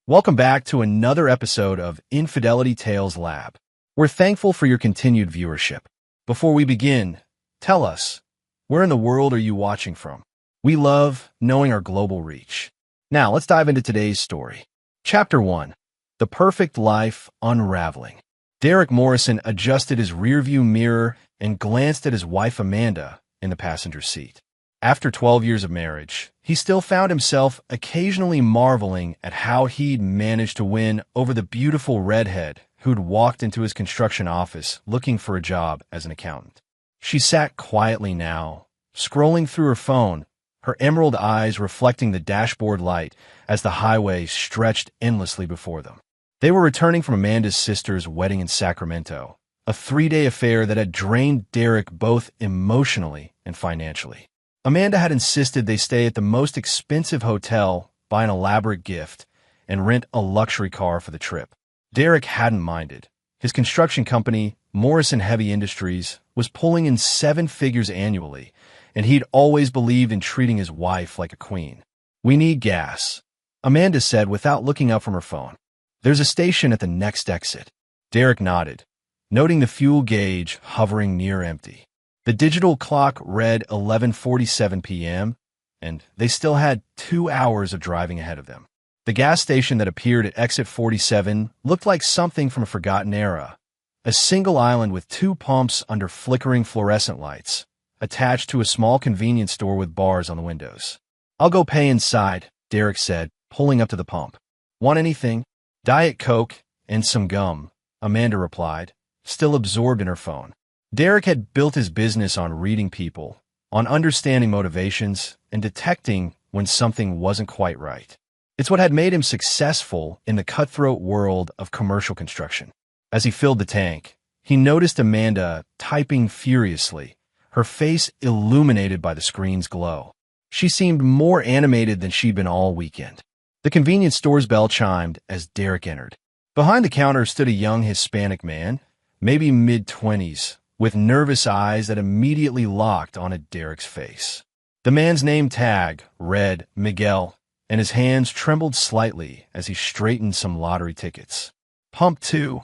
Welcome back to another episode of Infidelity Tales Lab. We're thankful for your continued viewership. Before we begin, tell us, where in the world are you watching from? We love knowing our global reach. Now, let's dive into today's story. Chapter 1. The Perfect Life Unraveling. Derek Morrison adjusted his rearview mirror and glanced at his wife Amanda in the passenger seat. After 12 years of marriage, he still found himself occasionally marveling at how he'd managed to win over the beautiful redhead who'd walked into his construction office looking for a job as an accountant. She sat quietly now, scrolling through her phone, her emerald eyes reflecting the dashboard light as the highway stretched endlessly before them. They were returning from Amanda's sister's wedding in Sacramento, a 3-day affair that had drained Derek both emotionally and financially. Amanda had insisted they stay at the most expensive hotel, buy an elaborate gift, and rent a luxury car for the trip. Derek hadn't minded. His construction company, Morrison Heavy Industries, was pulling in 7 figures annually, and he'd always believed in treating his wife like a queen. "We need gas," Amanda said without looking up from her phone. "There's a station at the next exit." Derek nodded, noting the fuel gauge hovering near empty. The digital clock read 11:47 p.m., and they still had 2 hours of driving ahead of them. The gas station that appeared at exit 47 looked like something from a forgotten era, a single island with 2 pumps under flickering fluorescent lights, attached to a small convenience store with bars on the windows. "I'll go pay inside," Derek said, pulling up to the pump. "Want anything?" "Diet Coke and some gum," Amanda replied, still absorbed in her phone. Derek had built his business on reading people, on understanding motivations, and detecting when something wasn't quite right. It's what had made him successful in the cutthroat world of commercial construction. As he filled the tank, he noticed Amanda typing furiously, her face illuminated by the screen's glow. She seemed more animated than she'd been all weekend. The convenience store's bell chimed as Derek entered. Behind the counter stood a young Hispanic man, maybe mid-20s, with nervous eyes that immediately locked onto Derek's face. The man's name tag read Miguel, and his hands trembled slightly as he straightened some lottery tickets. "Pump 2,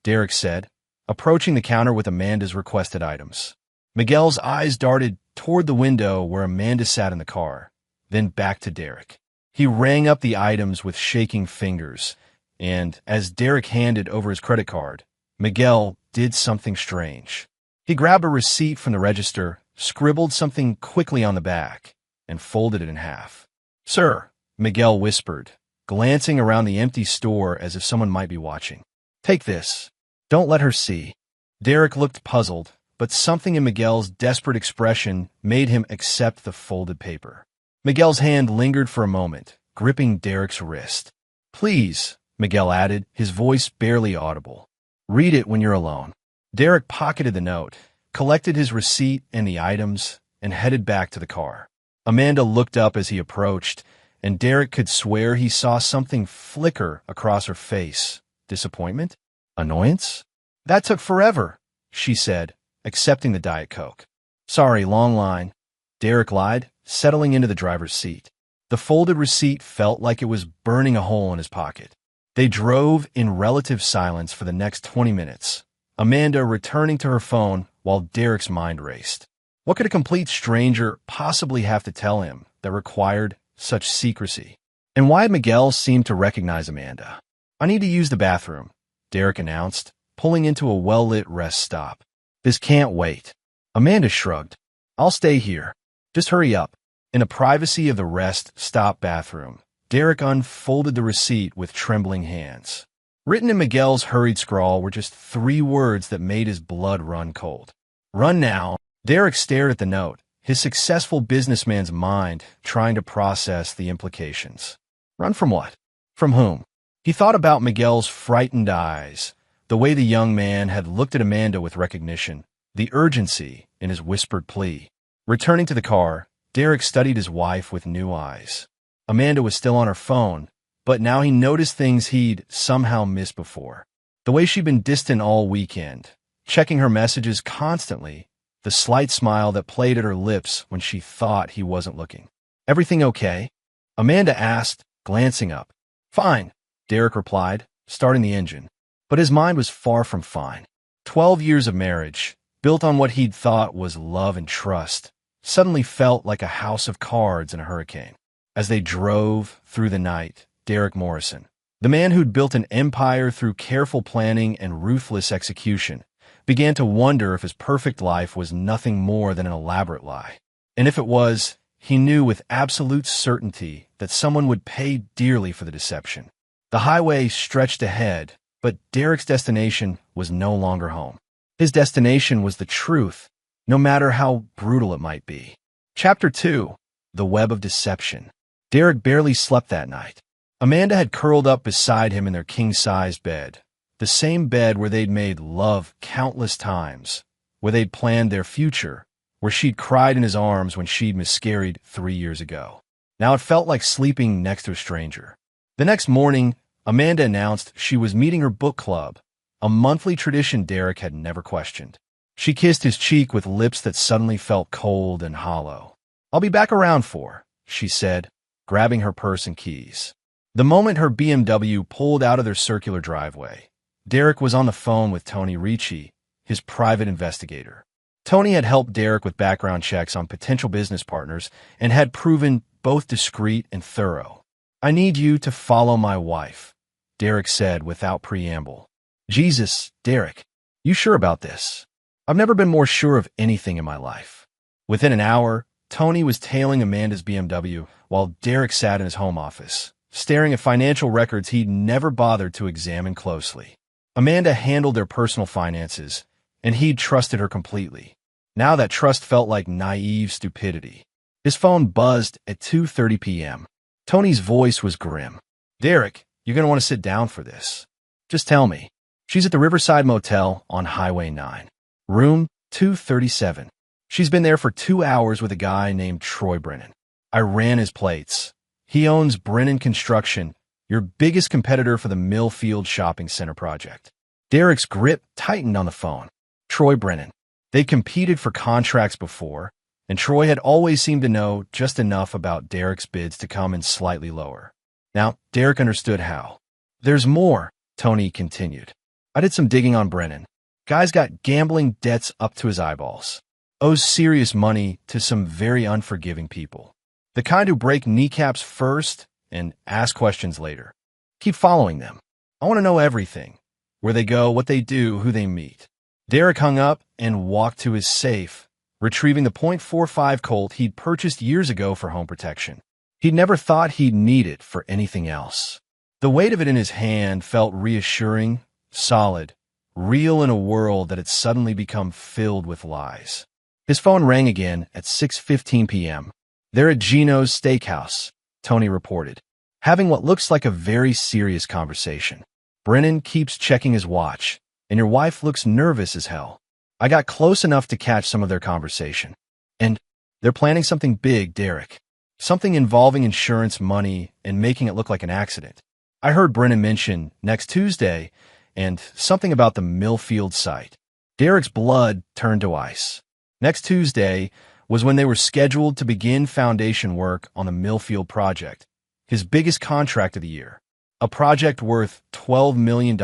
Derek said, approaching the counter with Amanda's requested items. Miguel's eyes darted toward the window where Amanda sat in the car, then back to Derek. He rang up the items with shaking fingers, and as Derek handed over his credit card, Miguel did something strange. He grabbed a receipt from the register, scribbled something quickly on the back, and folded it in half. "Sir," Miguel whispered, glancing around the empty store as if someone might be watching. "Take this. Don't let her see." Derek looked puzzled, but something in Miguel's desperate expression made him accept the folded paper. Miguel's hand lingered for a moment, gripping Derek's wrist. "Please," Miguel added, his voice barely audible. "Read it when you're alone." Derek pocketed the note, collected his receipt and the items, and headed back to the car. Amanda looked up as he approached, and Derek could swear he saw something flicker across her face. Disappointment? Annoyance? "That took forever," she said, accepting the Diet Coke. "Sorry, long line," Derek lied, settling into the driver's seat. The folded receipt felt like it was burning a hole in his pocket. They drove in relative silence for the next 20 minutes, Amanda returning to her phone while Derek's mind raced. What could a complete stranger possibly have to tell him that required such secrecy? And why had Miguel seemed to recognize Amanda? "I need to use the bathroom," Derek announced, pulling into a well-lit rest stop. "This can't wait." Amanda shrugged. "I'll stay here. Just hurry up." In the privacy of the rest stop bathroom, Derek unfolded the receipt with trembling hands. Written in Miguel's hurried scrawl were just 3 words that made his blood run cold. "Run now." Derek stared at the note, his successful businessman's mind trying to process the implications. Run from what? From whom? He thought about Miguel's frightened eyes, the way the young man had looked at Amanda with recognition, the urgency in his whispered plea. Returning to the car, Derek studied his wife with new eyes. Amanda was still on her phone, but now he noticed things he'd somehow missed before. The way she'd been distant all weekend, checking her messages constantly, the slight smile that played at her lips when she thought he wasn't looking. "Everything okay?" Amanda asked, glancing up. "Fine," Derek replied, starting the engine. But his mind was far from fine. 12 years of marriage, built on what he'd thought was love and trust, suddenly felt like a house of cards in a hurricane. As they drove through the night, Derek Morrison, the man who'd built an empire through careful planning and ruthless execution, began to wonder if his perfect life was nothing more than an elaborate lie. And if it was, he knew with absolute certainty that someone would pay dearly for the deception. The highway stretched ahead, but Derek's destination was no longer home. His destination was the truth, no matter how brutal it might be. Chapter 2. The Web of Deception. Derek barely slept that night. Amanda had curled up beside him in their king-sized bed, the same bed where they'd made love countless times, where they'd planned their future, where she'd cried in his arms when she'd miscarried 3 years ago. Now it felt like sleeping next to a stranger. The next morning, Amanda announced she was meeting her book club, a monthly tradition Derek had never questioned. She kissed his cheek with lips that suddenly felt cold and hollow. "I'll be back around 4," she said, grabbing her purse and keys. The moment her BMW pulled out of their circular driveway, Derek was on the phone with Tony Ricci, his private investigator. Tony had helped Derek with background checks on potential business partners and had proven both discreet and thorough. "I need you to follow my wife," Derek said without preamble. "Jesus, Derek, you sure about this? I've never been more sure of anything in my life." Within an hour, Tony was tailing Amanda's BMW while Derek sat in his home office, staring at financial records he'd never bothered to examine closely. Amanda handled their personal finances, and he'd trusted her completely. Now that trust felt like naive stupidity. His phone buzzed at 2:30 p.m. Tony's voice was grim. "Derek, you're going to want to sit down for this. Just tell me." "She's at the Riverside Motel on Highway 9. Room 237. She's been there for 2 hours with a guy named Troy Brennan. I ran his plates. He owns Brennan Construction, your biggest competitor for the Millfield Shopping Center project." Derek's grip tightened on the phone. Troy Brennan. They'd competed for contracts before, and Troy had always seemed to know just enough about Derek's bids to come in slightly lower. Now, Derek understood how. "There's more," Tony continued. "I did some digging on Brennan. Guy's got gambling debts up to his eyeballs. Owes serious money to some very unforgiving people. The kind who break kneecaps first and ask questions later. Keep following them. I want to know everything. Where they go, what they do, who they meet." Derek hung up and walked to his safe, retrieving the .45 Colt he'd purchased years ago for home protection. He'd never thought he'd need it for anything else. The weight of it in his hand felt reassuring, solid, real in a world that had suddenly become filled with lies. His phone rang again at 6:15 p.m. "They're at Gino's Steakhouse," Tony reported, having what looks like a very serious conversation. "Brennan keeps checking his watch, and your wife looks nervous as hell. I got close enough to catch some of their conversation. And they're planning something big, Derek. Something involving insurance money and making it look like an accident. I heard Brennan mention next Tuesday and something about the Millfield site." Derek's blood turned to ice. Next Tuesday was when they were scheduled to begin foundation work on the Millfield project, his biggest contract of the year. A project worth $12 million,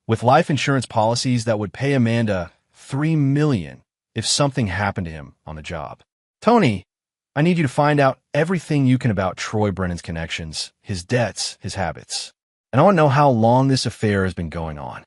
with life insurance policies that would pay Amanda $3 million if something happened to him on the job. "Tony, I need you to find out everything you can about Troy Brennan's connections, his debts, his habits. And I want to know how long this affair has been going on.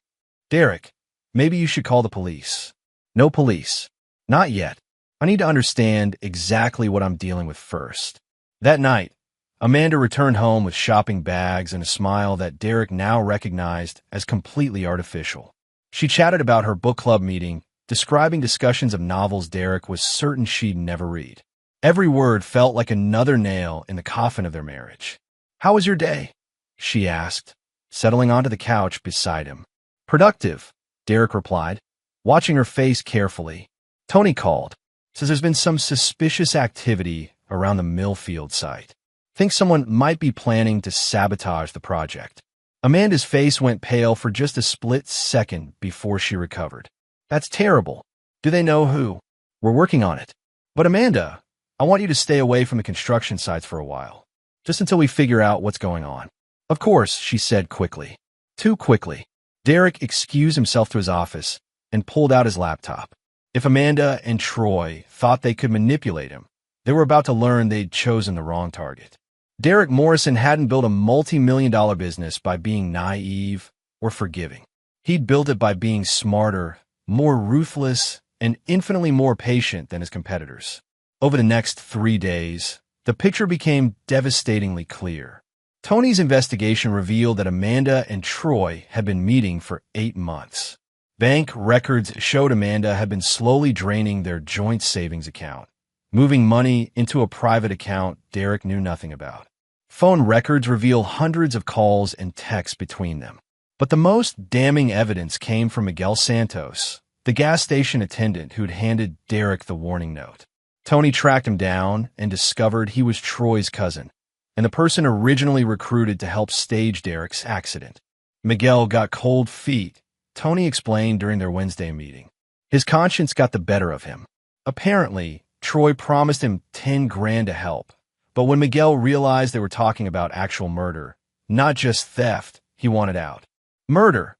Derek, maybe you should call the police." "No police. Not yet. I need to understand exactly what I'm dealing with first." That night, Amanda returned home with shopping bags and a smile that Derek now recognized as completely artificial. She chatted about her book club meeting, describing discussions of novels Derek was certain she'd never read. Every word felt like another nail in the coffin of their marriage. "How was your day?" she asked, settling onto the couch beside him. "Productive," Derek replied, watching her face carefully. "Tony called. Says there's been some suspicious activity around the Millfield site. Thinks someone might be planning to sabotage the project." Amanda's face went pale for just a split second before she recovered. "That's terrible. Do they know who?" "We're working on it. But Amanda, I want you to stay away from the construction sites for a while, just until we figure out what's going on." Of course, she said quickly. Too quickly. Derek excused himself to his office and pulled out his laptop. If Amanda and Troy thought they could manipulate him, they were about to learn they'd chosen the wrong target. Derek Morrison hadn't built a multi-million-dollar business by being naive or forgiving. He'd built it by being smarter, more ruthless, and infinitely more patient than his competitors. Over the next 3 days, the picture became devastatingly clear. Tony's investigation revealed that Amanda and Troy had been meeting for 8 months. Bank records showed Amanda had been slowly draining their joint savings account, moving money into a private account Derek knew nothing about. Phone records reveal hundreds of calls and texts between them. But the most damning evidence came from Miguel Santos, the gas station attendant who'd handed Derek the warning note. Tony tracked him down and discovered he was Troy's cousin, and the person originally recruited to help stage Derek's accident. Miguel got cold feet, Tony explained during their Wednesday meeting. His conscience got the better of him. Apparently, Troy promised him 10 grand to help, but when Miguel realized they were talking about actual murder, not just theft, he wanted out. Murder,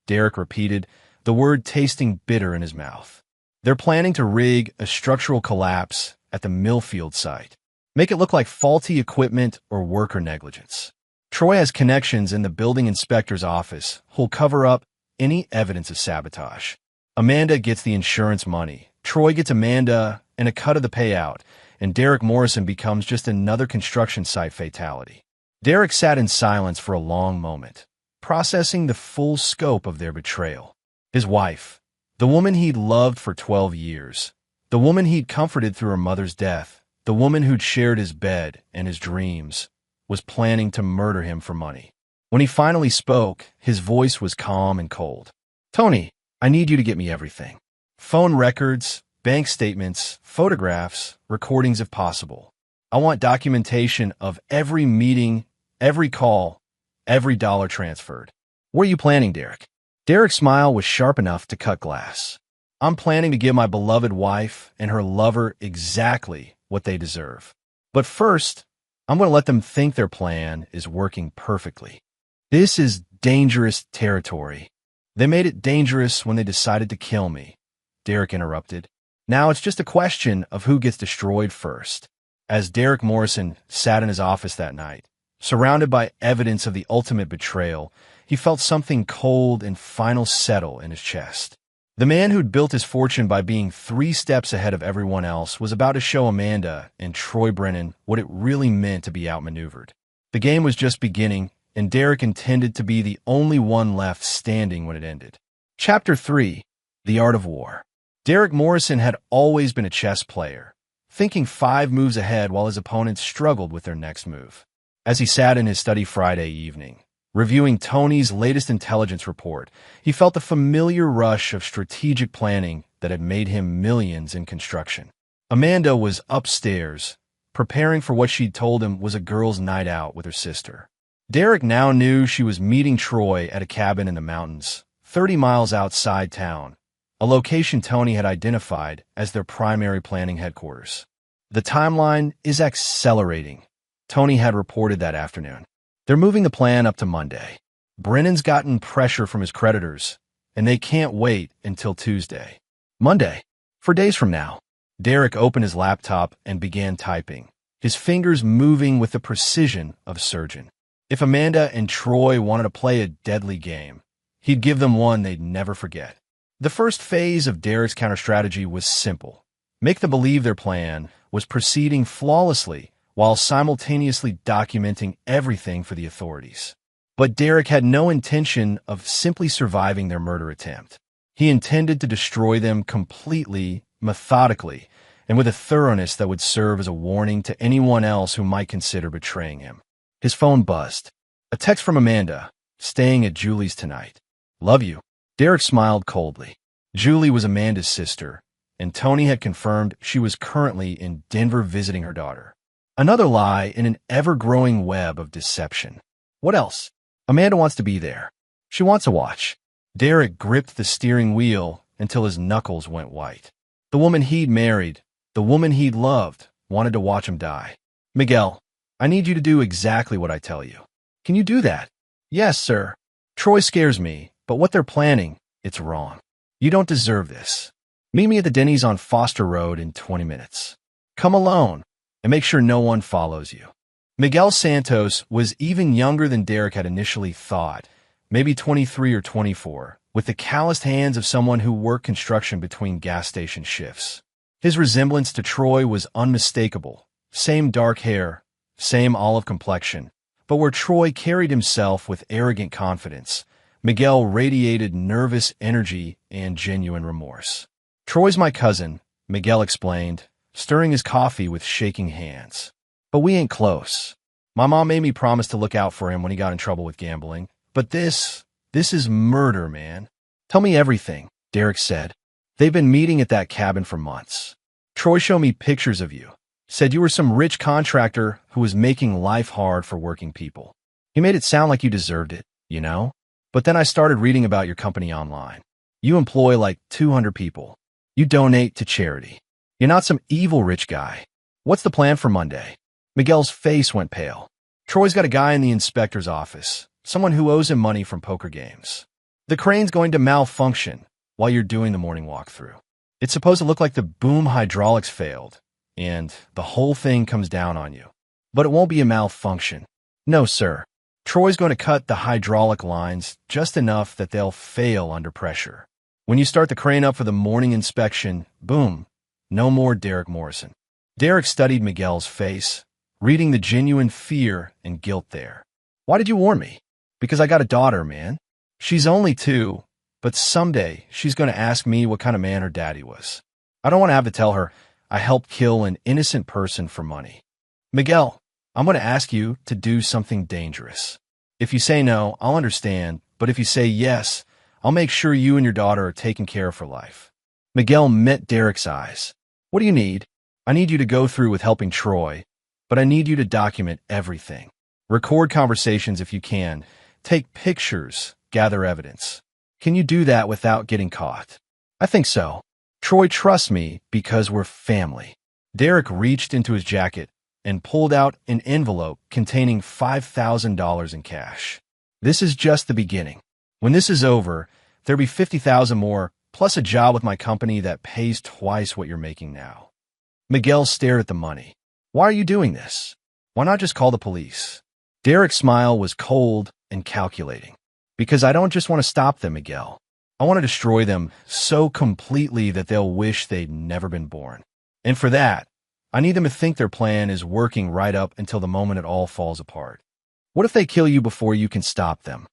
Derek repeated, the word tasting bitter in his mouth. They're planning to rig a structural collapse at the Millfield site. Make it look like faulty equipment or worker negligence. Troy has connections in the building inspector's office who'll cover up any evidence of sabotage. Amanda gets the insurance money. Troy gets Amanda and a cut of the payout, and Derek Morrison becomes just another construction site fatality. Derek sat in silence for a long moment, processing the full scope of their betrayal. His wife, the woman he'd loved for 12 years, the woman he'd comforted through her mother's death, the woman who'd shared his bed and his dreams, was planning to murder him for money. When he finally spoke, his voice was calm and cold. Tony, I need you to get me everything. Phone records, bank statements, photographs, recordings if possible. I want documentation of every meeting, every call, every dollar transferred. What are you planning, Derek? Derek's smile was sharp enough to cut glass. I'm planning to give my beloved wife and her lover exactly what they deserve. But first, I'm going to let them think their plan is working perfectly. This is dangerous territory. They made it dangerous when they decided to kill me, Derek interrupted. Now it's just a question of who gets destroyed first. As Derek Morrison sat in his office that night, surrounded by evidence of the ultimate betrayal, he felt something cold and final settle in his chest. The man who'd built his fortune by being 3 steps ahead of everyone else was about to show Amanda and Troy Brennan what it really meant to be outmaneuvered. The game was just beginning, and Derek intended to be the only one left standing when it ended. Chapter 3: The Art of War. Derek Morrison had always been a chess player, thinking 5 moves ahead while his opponents struggled with their next move. As he sat in his study Friday evening, reviewing Tony's latest intelligence report, he felt the familiar rush of strategic planning that had made him millions in construction. Amanda was upstairs, preparing for what she'd told him was a girls' night out with her sister. Derek now knew she was meeting Troy at a cabin in the mountains, 30 miles outside town, a location Tony had identified as their primary planning headquarters. The timeline is accelerating, Tony had reported that afternoon. They're moving the plan up to Monday. Brennan's gotten pressure from his creditors, and they can't wait until Tuesday. Monday, 4 days from now. Derek opened his laptop and began typing, his fingers moving with the precision of a surgeon. If Amanda and Troy wanted to play a deadly game, he'd give them one they'd never forget. The first phase of Derek's counter-strategy was simple. Make them believe their plan was proceeding flawlessly while simultaneously documenting everything for the authorities. But Derek had no intention of simply surviving their murder attempt. He intended to destroy them completely, methodically, and with a thoroughness that would serve as a warning to anyone else who might consider betraying him. His phone buzzed. A text from Amanda, staying at Julie's tonight. Love you. Derek smiled coldly. Julie was Amanda's sister, and Tony had confirmed she was currently in Denver visiting her daughter. Another lie in an ever-growing web of deception. What else? Amanda wants to be there. She wants to watch. Derek gripped the steering wheel until his knuckles went white. The woman he'd married, the woman he'd loved, wanted to watch him die. Miguel, I need you to do exactly what I tell you. Can you do that? Yes, sir. Troy scares me, but what they're planning, it's wrong. You don't deserve this. Meet me at the Denny's on Foster Road in 20 minutes. Come alone, and make sure no one follows you. Miguel Santos was even younger than Derek had initially thought, maybe 23 or 24, with the calloused hands of someone who worked construction between gas station shifts. His resemblance to Troy was unmistakable. Same dark hair, same olive complexion, but where Troy carried himself with arrogant confidence, Miguel radiated nervous energy and genuine remorse. Troy's my cousin, Miguel explained, stirring his coffee with shaking hands. But we ain't close. My mom made me promise to look out for him when he got in trouble with gambling. But this is murder, man. Tell me everything, Derek said. They've been meeting at that cabin for months. Troy showed me pictures of you. Said you were some rich contractor who was making life hard for working people. He made it sound like you deserved it, you know? But then I started reading about your company online. You employ like 200 people. You donate to charity. You're not some evil rich guy. What's the plan for Monday? Miguel's face went pale. Troy's got a guy in the inspector's office, someone who owes him money from poker games. The crane's going to malfunction while you're doing the morning walkthrough. It's supposed to look like the boom hydraulics failed, and the whole thing comes down on you. But it won't be a malfunction. No, sir. Troy's going to cut the hydraulic lines just enough that they'll fail under pressure. When you start the crane up for the morning inspection, boom, no more Derek Morrison. Derek studied Miguel's face, reading the genuine fear and guilt there. Why did you warn me? Because I got a daughter, man. She's only 2, but someday she's going to ask me what kind of man her daddy was. I don't want to have to tell her I helped kill an innocent person for money. Miguel, I'm going to ask you to do something dangerous. If you say no, I'll understand, but if you say yes, I'll make sure you and your daughter are taken care of for life. Miguel met Derek's eyes. What do you need? I need you to go through with helping Troy, but I need you to document everything. Record conversations if you can. Take pictures, gather evidence. Can you do that without getting caught? I think so. Troy trusts me because we're family. Derek reached into his jacket and pulled out an envelope containing $5,000 in cash. This is just the beginning. When this is over, there'll be $50,000 more, plus a job with my company that pays twice what you're making now. Miguel stared at the money. Why are you doing this? Why not just call the police? Derek's smile was cold and calculating. Because I don't just want to stop them, Miguel. I want to destroy them so completely that they'll wish they'd never been born. And for that, I need them to think their plan is working right up until the moment it all falls apart. What if they kill you before you can stop them?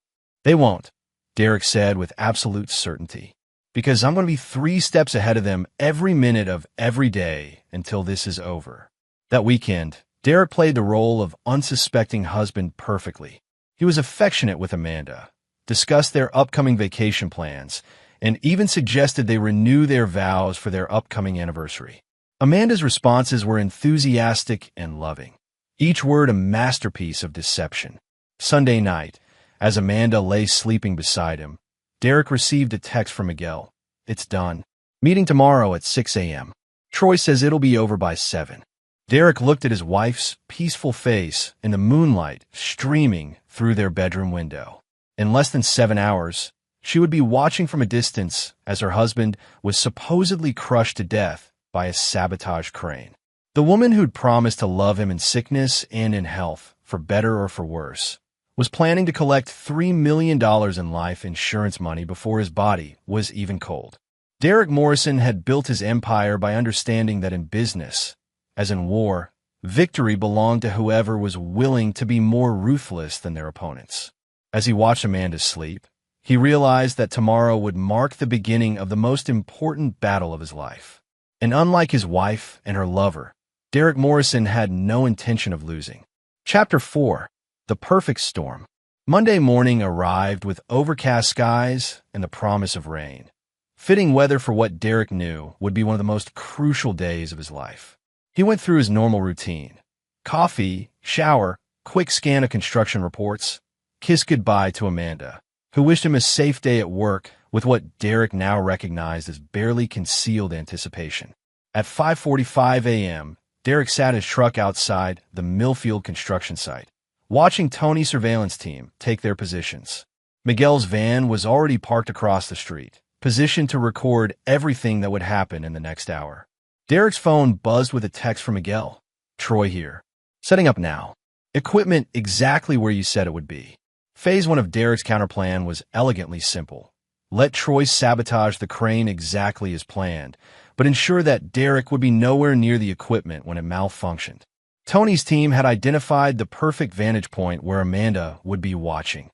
They won't, Derek said with absolute certainty. Because I'm going to be 3 steps ahead of them every minute of every day until this is over. That weekend, Derek played the role of unsuspecting husband perfectly. He was affectionate with Amanda, discussed their upcoming vacation plans, and even suggested they renew their vows for their upcoming anniversary. Amanda's responses were enthusiastic and loving, each word a masterpiece of deception. Sunday night, as Amanda lay sleeping beside him, Derek received a text from Miguel. It's done. Meeting tomorrow at 6 a.m. Troy says it'll be over by 7. Derek looked at his wife's peaceful face in the moonlight streaming through their bedroom window. In less than 7 hours, she would be watching from a distance as her husband was supposedly crushed to death by a sabotage crane. The woman who'd promised to love him in sickness and in health, for better or for worse, was planning to collect $3 million in life insurance money before his body was even cold. Derek Morrison had built his empire by understanding that in business, as in war, victory belonged to whoever was willing to be more ruthless than their opponents. As he watched Amanda sleep, he realized that tomorrow would mark the beginning of the most important battle of his life. And unlike his wife and her lover, Derek Morrison had no intention of losing. Chapter 4. The Perfect Storm. Monday morning arrived with overcast skies and the promise of rain. Fitting weather for what Derek knew would be one of the most crucial days of his life. He went through his normal routine. Coffee, shower, quick scan of construction reports, kiss goodbye to Amanda, who wished him a safe day at work with what Derek now recognized as barely concealed anticipation. At 5:45 a.m., Derek sat his truck outside the Millfield construction site, watching Tony's surveillance team take their positions. Miguel's van was already parked across the street, positioned to record everything that would happen in the next hour. Derek's phone buzzed with a text from Miguel. Troy here. Setting up now. Equipment exactly where you said it would be. Phase 1 of Derek's counterplan was elegantly simple. Let Troy sabotage the crane exactly as planned, but ensure that Derek would be nowhere near the equipment when it malfunctioned. Tony's team had identified the perfect vantage point where Amanda would be watching.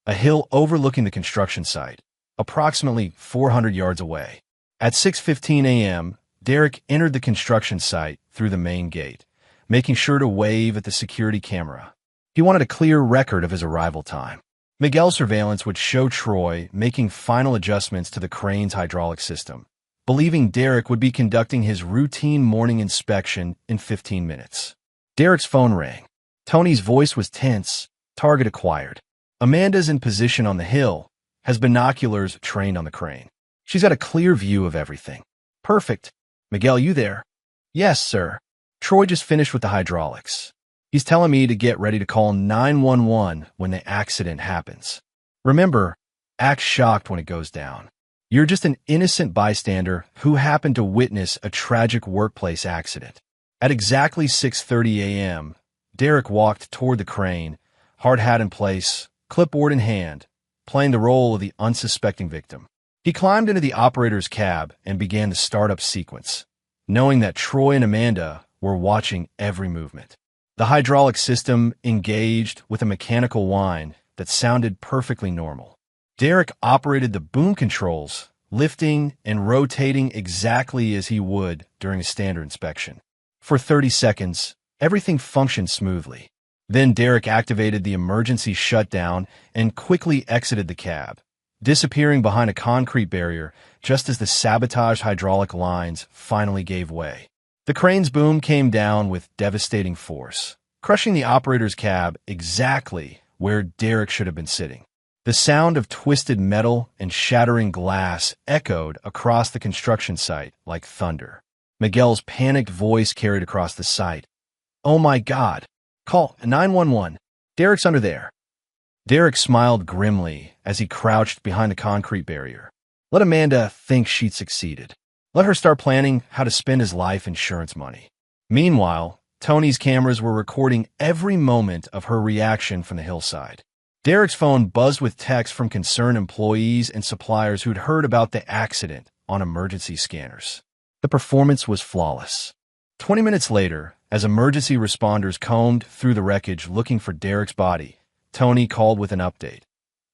A hill overlooking the construction site, approximately 400 yards away. At 6:15 a.m., Derek entered the construction site through the main gate, making sure to wave at the security camera. He wanted a clear record of his arrival time. Miguel's surveillance would show Troy making final adjustments to the crane's hydraulic system, believing Derek would be conducting his routine morning inspection in 15 minutes. Derek's phone rang. Tony's voice was tense. Target acquired. Amanda's in position on the hill, has binoculars trained on the crane. She's got a clear view of everything. Perfect. Miguel, you there? Yes, sir. Troy just finished with the hydraulics. He's telling me to get ready to call 911 when the accident happens. Remember, act shocked when it goes down. You're just an innocent bystander who happened to witness a tragic workplace accident. At exactly 6:30 a.m., Derek walked toward the crane, hard hat in place, clipboard in hand, playing the role of the unsuspecting victim. He climbed into the operator's cab and began the startup sequence, knowing that Troy and Amanda were watching every movement. The hydraulic system engaged with a mechanical whine that sounded perfectly normal. Derek operated the boom controls, lifting and rotating exactly as he would during a standard inspection. For 30 seconds, everything functioned smoothly. Then Derek activated the emergency shutdown and quickly exited the cab, disappearing behind a concrete barrier just as the sabotaged hydraulic lines finally gave way. The crane's boom came down with devastating force, crushing the operator's cab exactly where Derek should have been sitting. The sound of twisted metal and shattering glass echoed across the construction site like thunder. Miguel's panicked voice carried across the site. "Oh my God! Call 911. Derek's under there." Derek smiled grimly as he crouched behind the concrete barrier. Let Amanda think she'd succeeded. Let her start planning how to spend his life insurance money. Meanwhile, Tony's cameras were recording every moment of her reaction from the hillside. Derek's phone buzzed with texts from concerned employees and suppliers who'd heard about the accident on emergency scanners. The performance was flawless. 20 minutes later, as emergency responders combed through the wreckage looking for Derek's body, Tony called with an update.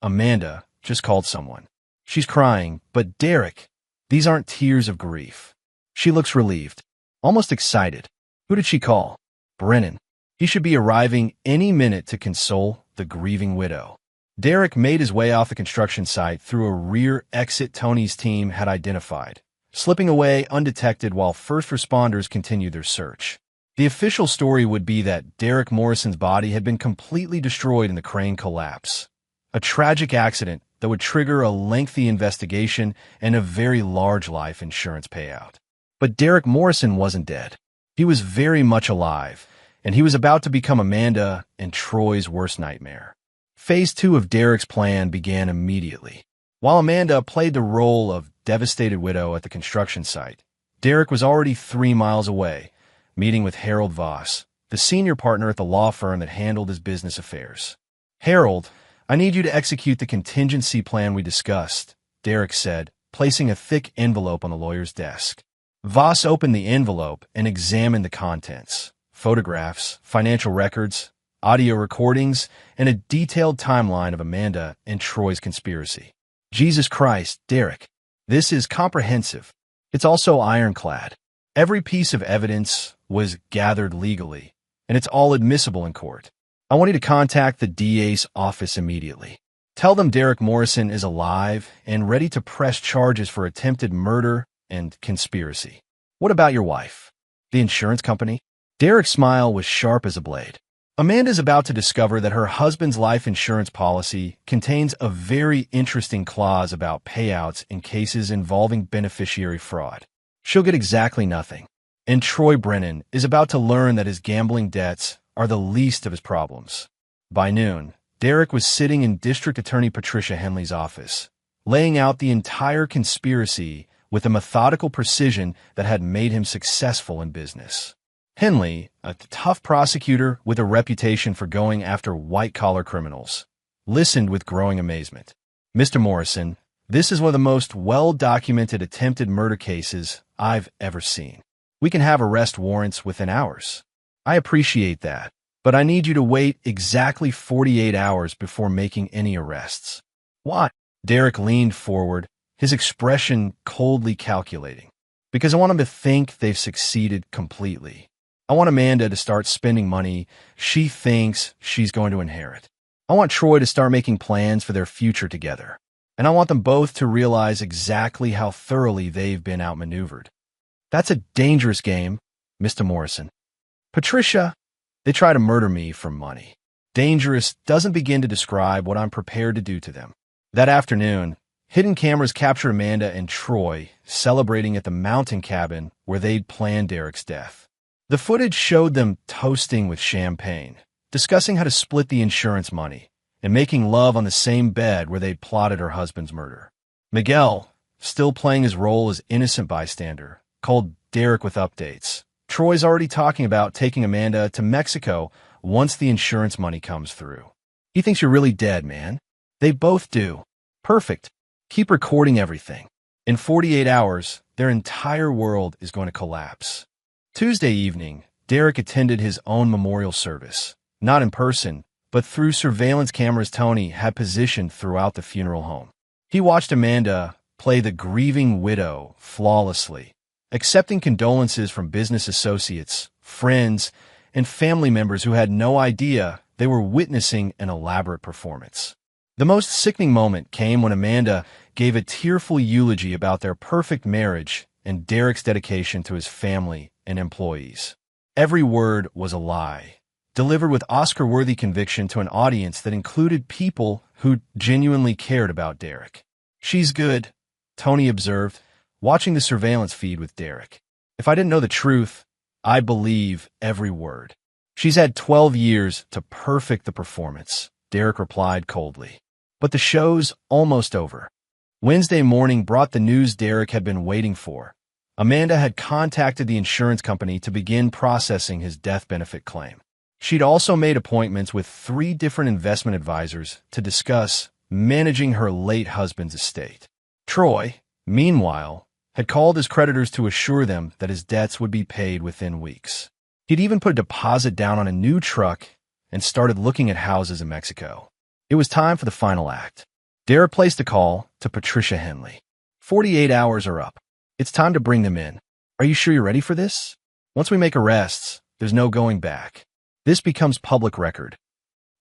Amanda just called someone. She's crying, but Derek, these aren't tears of grief. She looks relieved, almost excited. Who did she call? Brennan. He should be arriving any minute to console the grieving widow. Derek made his way off the construction site through a rear exit Tony's team had identified, slipping away undetected while first responders continued their search. The official story would be that Derek Morrison's body had been completely destroyed in the crane collapse. A tragic accident that would trigger a lengthy investigation and a very large life insurance payout. But Derek Morrison wasn't dead. He was very much alive, and he was about to become Amanda and Troy's worst nightmare. Phase 2 of Derek's plan began immediately. While Amanda played the role of devastated widow at the construction site, Derek was already 3 miles away, meeting with Harold Voss, the senior partner at the law firm that handled his business affairs. "Harold, I need you to execute the contingency plan we discussed," Derek said, placing a thick envelope on the lawyer's desk. Voss opened the envelope and examined the contents: photographs, financial records, audio recordings, and a detailed timeline of Amanda and Troy's conspiracy. Jesus Christ, Derek. This is comprehensive. It's also ironclad. Every piece of evidence was gathered legally, and it's all admissible in court. I want you to contact the DA's office immediately. Tell them Derek Morrison is alive and ready to press charges for attempted murder and conspiracy. What about your wife? The insurance company? Derek's smile was sharp as a blade. Amanda's about to discover that her husband's life insurance policy contains a very interesting clause about payouts in cases involving beneficiary fraud. She'll get exactly nothing. And Troy Brennan is about to learn that his gambling debts are the least of his problems. By noon, Derek was sitting in District Attorney Patricia Henley's office, laying out the entire conspiracy with a methodical precision that had made him successful in business. Henley, a tough prosecutor with a reputation for going after white-collar criminals, listened with growing amazement. "Mr. Morrison, this is one of the most well-documented attempted murder cases I've ever seen. We can have arrest warrants within hours." "I appreciate that, but I need you to wait exactly 48 hours before making any arrests." "Why?" Derek leaned forward, his expression coldly calculating. "Because I want them to think they've succeeded completely. I want Amanda to start spending money she thinks she's going to inherit. I want Troy to start making plans for their future together. And I want them both to realize exactly how thoroughly they've been outmaneuvered." "That's a dangerous game, Mr. Morrison." "Patricia, they try to murder me for money. Dangerous doesn't begin to describe what I'm prepared to do to them." That afternoon, hidden cameras captured Amanda and Troy celebrating at the mountain cabin where they'd planned Derek's death. The footage showed them toasting with champagne, discussing how to split the insurance money, and making love on the same bed where they'd plotted her husband's murder. Miguel, still playing his role as innocent bystander, called Derek with updates. "Troy's already talking about taking Amanda to Mexico once the insurance money comes through. He thinks you're really dead, man." "They both do." "Perfect. Keep recording everything." In 48 hours, their entire world is going to collapse. Tuesday evening, Derek attended his own memorial service, not in person, but through surveillance cameras Tony had positioned throughout the funeral home. He watched Amanda play the grieving widow flawlessly, accepting condolences from business associates, friends, and family members who had no idea they were witnessing an elaborate performance. The most sickening moment came when Amanda gave a tearful eulogy about their perfect marriage and Derek's dedication to his family and employees. Every word was a lie, delivered with Oscar-worthy conviction to an audience that included people who genuinely cared about Derek. "She's good," Tony observed, watching the surveillance feed with Derek. "If I didn't know the truth, I'd believe every word." "She's had 12 years to perfect the performance," Derek replied coldly. But the show's almost over. Wednesday morning brought the news Derek had been waiting for. Amanda had contacted the insurance company to begin processing his death benefit claim. She'd also made appointments with 3 different investment advisors to discuss managing her late husband's estate. Troy, meanwhile, had called his creditors to assure them that his debts would be paid within weeks. He'd even put a deposit down on a new truck and started looking at houses in Mexico. It was time for the final act. Derek placed a call to Patricia Henley. 48 hours are up. It's time to bring them in. Are you sure you're ready for this? Once we make arrests, there's no going back. This becomes public record."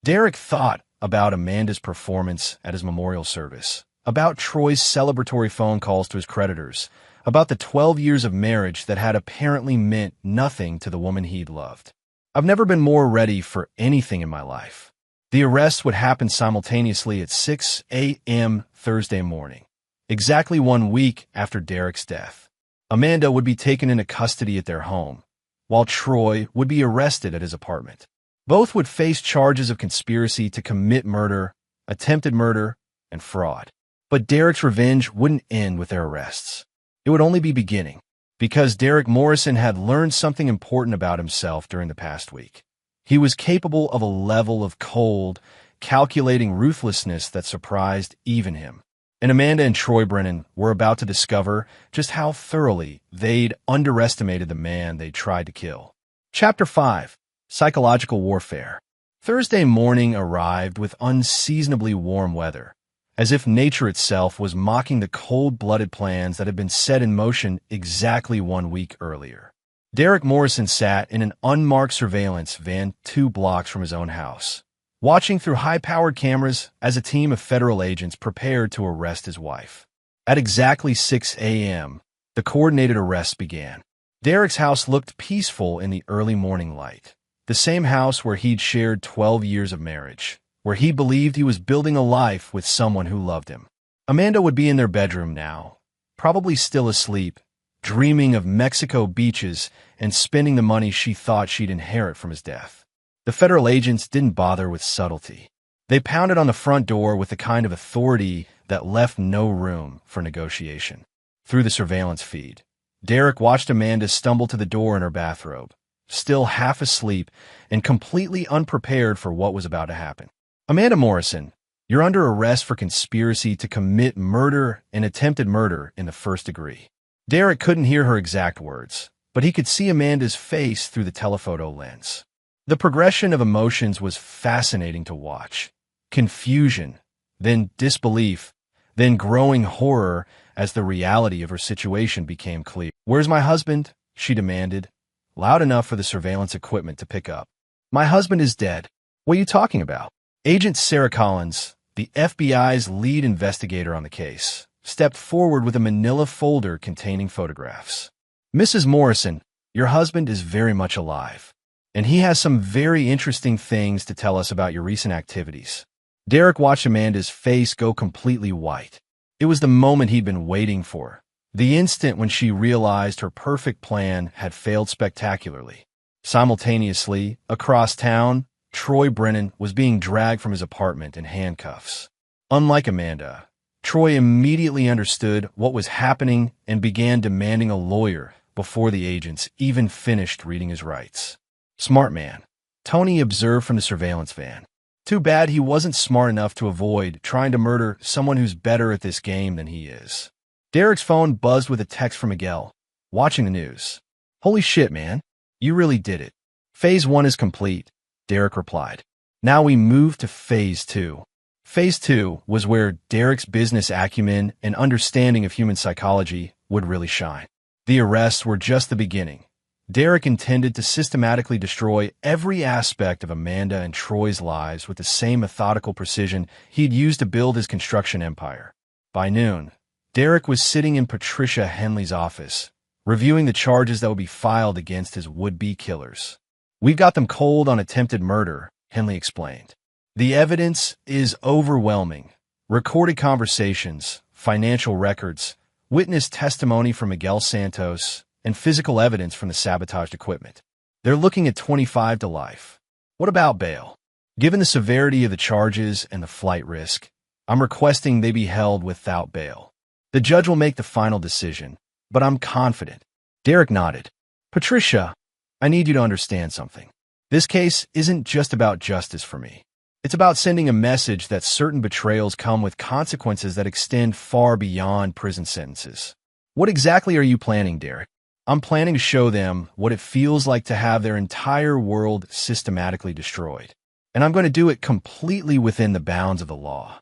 Derek thought about Amanda's performance at his memorial service, about Troy's celebratory phone calls to his creditors, about the 12 years of marriage that had apparently meant nothing to the woman he'd loved. "I've never been more ready for anything in my life." The arrests would happen simultaneously at 6 a.m. Thursday morning, exactly 1 week after Derek's death. Amanda would be taken into custody at their home, while Troy would be arrested at his apartment. Both would face charges of conspiracy to commit murder, attempted murder, and fraud. But Derek's revenge wouldn't end with their arrests. It would only be beginning, because Derek Morrison had learned something important about himself during the past week. He was capable of a level of cold, calculating ruthlessness that surprised even him. And Amanda and Troy Brennan were about to discover just how thoroughly they'd underestimated the man they tried to kill. Chapter 5. Psychological Warfare. Thursday morning arrived with unseasonably warm weather, as if nature itself was mocking the cold-blooded plans that had been set in motion exactly 1 week earlier. Derek Morrison sat in an unmarked surveillance van 2 blocks from his own house, watching through high-powered cameras as a team of federal agents prepared to arrest his wife. At exactly 6 a.m., the coordinated arrests began. Derek's house looked peaceful in the early morning light, the same house where he'd shared 12 years of marriage, where he believed he was building a life with someone who loved him. Amanda would be in their bedroom now, probably still asleep, dreaming of Mexico beaches and spending the money she thought she'd inherit from his death. The federal agents didn't bother with subtlety. They pounded on the front door with the kind of authority that left no room for negotiation. Through the surveillance feed, Derek watched Amanda stumble to the door in her bathrobe, still half asleep and completely unprepared for what was about to happen. "Amanda Morrison, you're under arrest for conspiracy to commit murder and attempted murder in the first degree." Derek couldn't hear her exact words, but he could see Amanda's face through the telephoto lens. The progression of emotions was fascinating to watch. Confusion, then disbelief, then growing horror as the reality of her situation became clear. "Where's my husband?" she demanded, loud enough for the surveillance equipment to pick up. "My husband is dead." "What are you talking about?" Agent Sarah Collins, the FBI's lead investigator on the case, stepped forward with a manila folder containing photographs. "Mrs. Morrison, your husband is very much alive, and he has some very interesting things to tell us about your recent activities." Derek watched Amanda's face go completely white. It was the moment he'd been waiting for, the instant when she realized her perfect plan had failed spectacularly. Simultaneously, across town, Troy Brennan was being dragged from his apartment in handcuffs. Unlike Amanda, Troy immediately understood what was happening and began demanding a lawyer before the agents even finished reading his rights. "Smart man," Tony observed from the surveillance van. "Too bad he wasn't smart enough to avoid trying to murder someone who's better at this game than he is." Derek's phone buzzed with a text from Miguel, watching the news. "Holy shit, man. You really did it." "Phase 1 is complete," Derek replied. "Now we move to Phase 2. Phase 2 was where Derek's business acumen and understanding of human psychology would really shine. The arrests were just the beginning. Derek intended to systematically destroy every aspect of Amanda and Troy's lives with the same methodical precision he'd used to build his construction empire. By noon, Derek was sitting in Patricia Henley's office, reviewing the charges that would be filed against his would-be killers. "We've got them cold on attempted murder," Henley explained. "The evidence is overwhelming. Recorded conversations, financial records, witness testimony from Miguel Santos, and physical evidence from the sabotaged equipment. They're looking at 25 to life. What about bail? Given the severity of the charges and the flight risk, I'm requesting they be held without bail. The judge will make the final decision, but I'm confident." Derek nodded. "Patricia, I need you to understand something. This case isn't just about justice for me. It's about sending a message that certain betrayals come with consequences that extend far beyond prison sentences." "What exactly are you planning, Derek?" "I'm planning to show them what it feels like to have their entire world systematically destroyed. And I'm going to do it completely within the bounds of the law."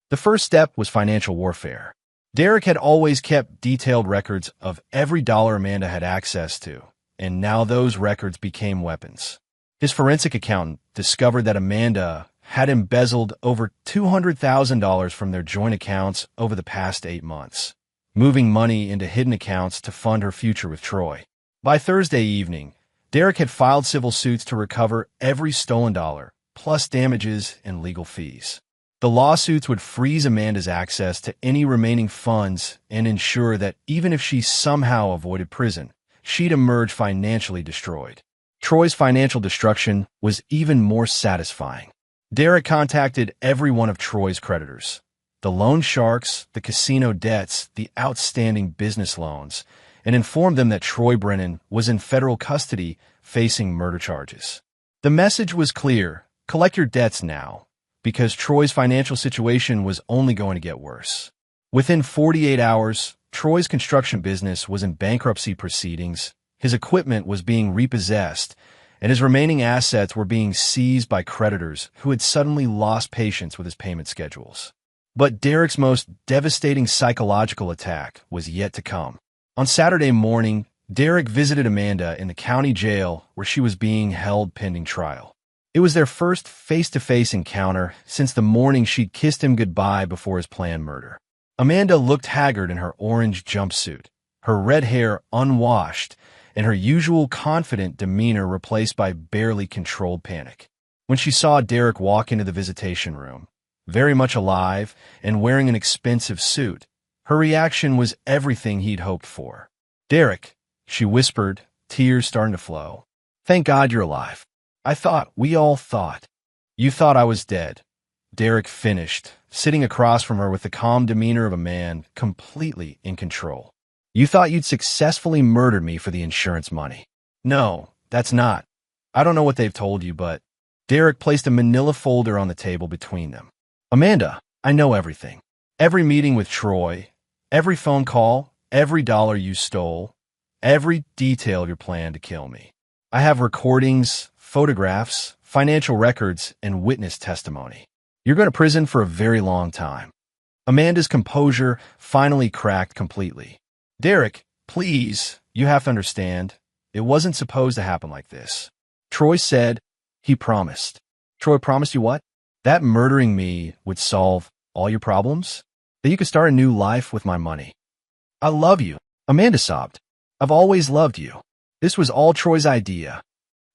The first step was financial warfare. Derek had always kept detailed records of every dollar Amanda had access to, and now those records became weapons. His forensic accountant discovered that Amanda had embezzled over $200,000 from their joint accounts over the past 8 months, moving money into hidden accounts to fund her future with Troy. By Thursday evening, Derek had filed civil suits to recover every stolen dollar, plus damages and legal fees. The lawsuits would freeze Amanda's access to any remaining funds and ensure that even if she somehow avoided prison, she'd emerge financially destroyed. Troy's financial destruction was even more satisfying. Derek contacted every one of Troy's creditors: the loan sharks, the casino debts, the outstanding business loans, and informed them that Troy Brennan was in federal custody facing murder charges. The message was clear: collect your debts now, because Troy's financial situation was only going to get worse. Within 48 hours, Troy's construction business was in bankruptcy proceedings, his equipment was being repossessed, and his remaining assets were being seized by creditors who had suddenly lost patience with his payment schedules. But Derek's most devastating psychological attack was yet to come. On Saturday morning, Derek visited Amanda in the county jail where she was being held pending trial. It was their first face-to-face encounter since the morning she'd kissed him goodbye before his planned murder. Amanda looked haggard in her orange jumpsuit, her red hair unwashed, and her usual confident demeanor replaced by barely controlled panic. When she saw Derek walk into the visitation room, very much alive and wearing an expensive suit, her reaction was everything he'd hoped for. "Derek," she whispered, tears starting to flow. "Thank God you're alive." We all thought. You thought I was dead. Derek finished, sitting across from her with the calm demeanor of a man completely in control. You thought you'd successfully murdered me for the insurance money. No, that's not. I don't know what they've told you, but Derek placed a manila folder on the table between them. Amanda, I know everything. Every meeting with Troy, every phone call, every dollar you stole, every detail of your plan to kill me. I have recordings, photographs, financial records, and witness testimony. You're going to prison for a very long time. Amanda's composure finally cracked completely. Derek, please, you have to understand. It wasn't supposed to happen like this. Troy said, he promised. Troy promised you what? That murdering me would solve all your problems? That you could start a new life with my money. I love you, Amanda sobbed. I've always loved you. This was all Troy's idea.